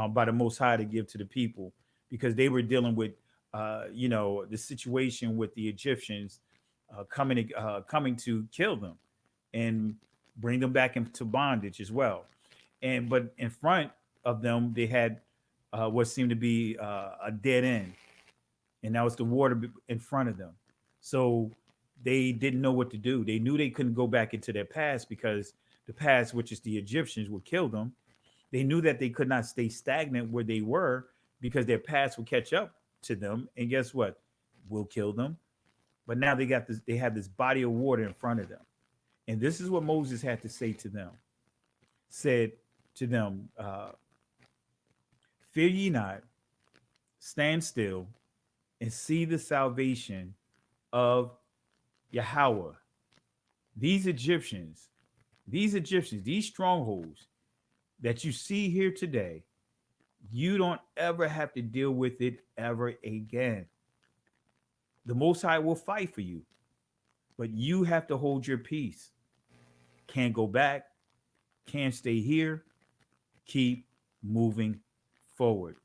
by the Most High to give to the people, because they were dealing with, the situation with the Egyptians coming to kill them and bring them back into bondage as well. But in front of them, they had what seemed to be a dead end, and that was the water in front of them. So they didn't know what to do. They knew they couldn't go back into their past, because the past, which is the Egyptians, would kill them. They knew that they could not stay stagnant where they were, because their past will catch up to them, and guess what? Will kill them. But now they have this body of water in front of them. And this is what Moses had to say to them. Said to them, fear ye not, stand still, and see the salvation of Yahweh. These Egyptians, these strongholds that you see here today, you don't ever have to deal with it ever again. The Most High will fight for you, but you have to hold your peace. Can't go back, can't stay here. Keep moving forward.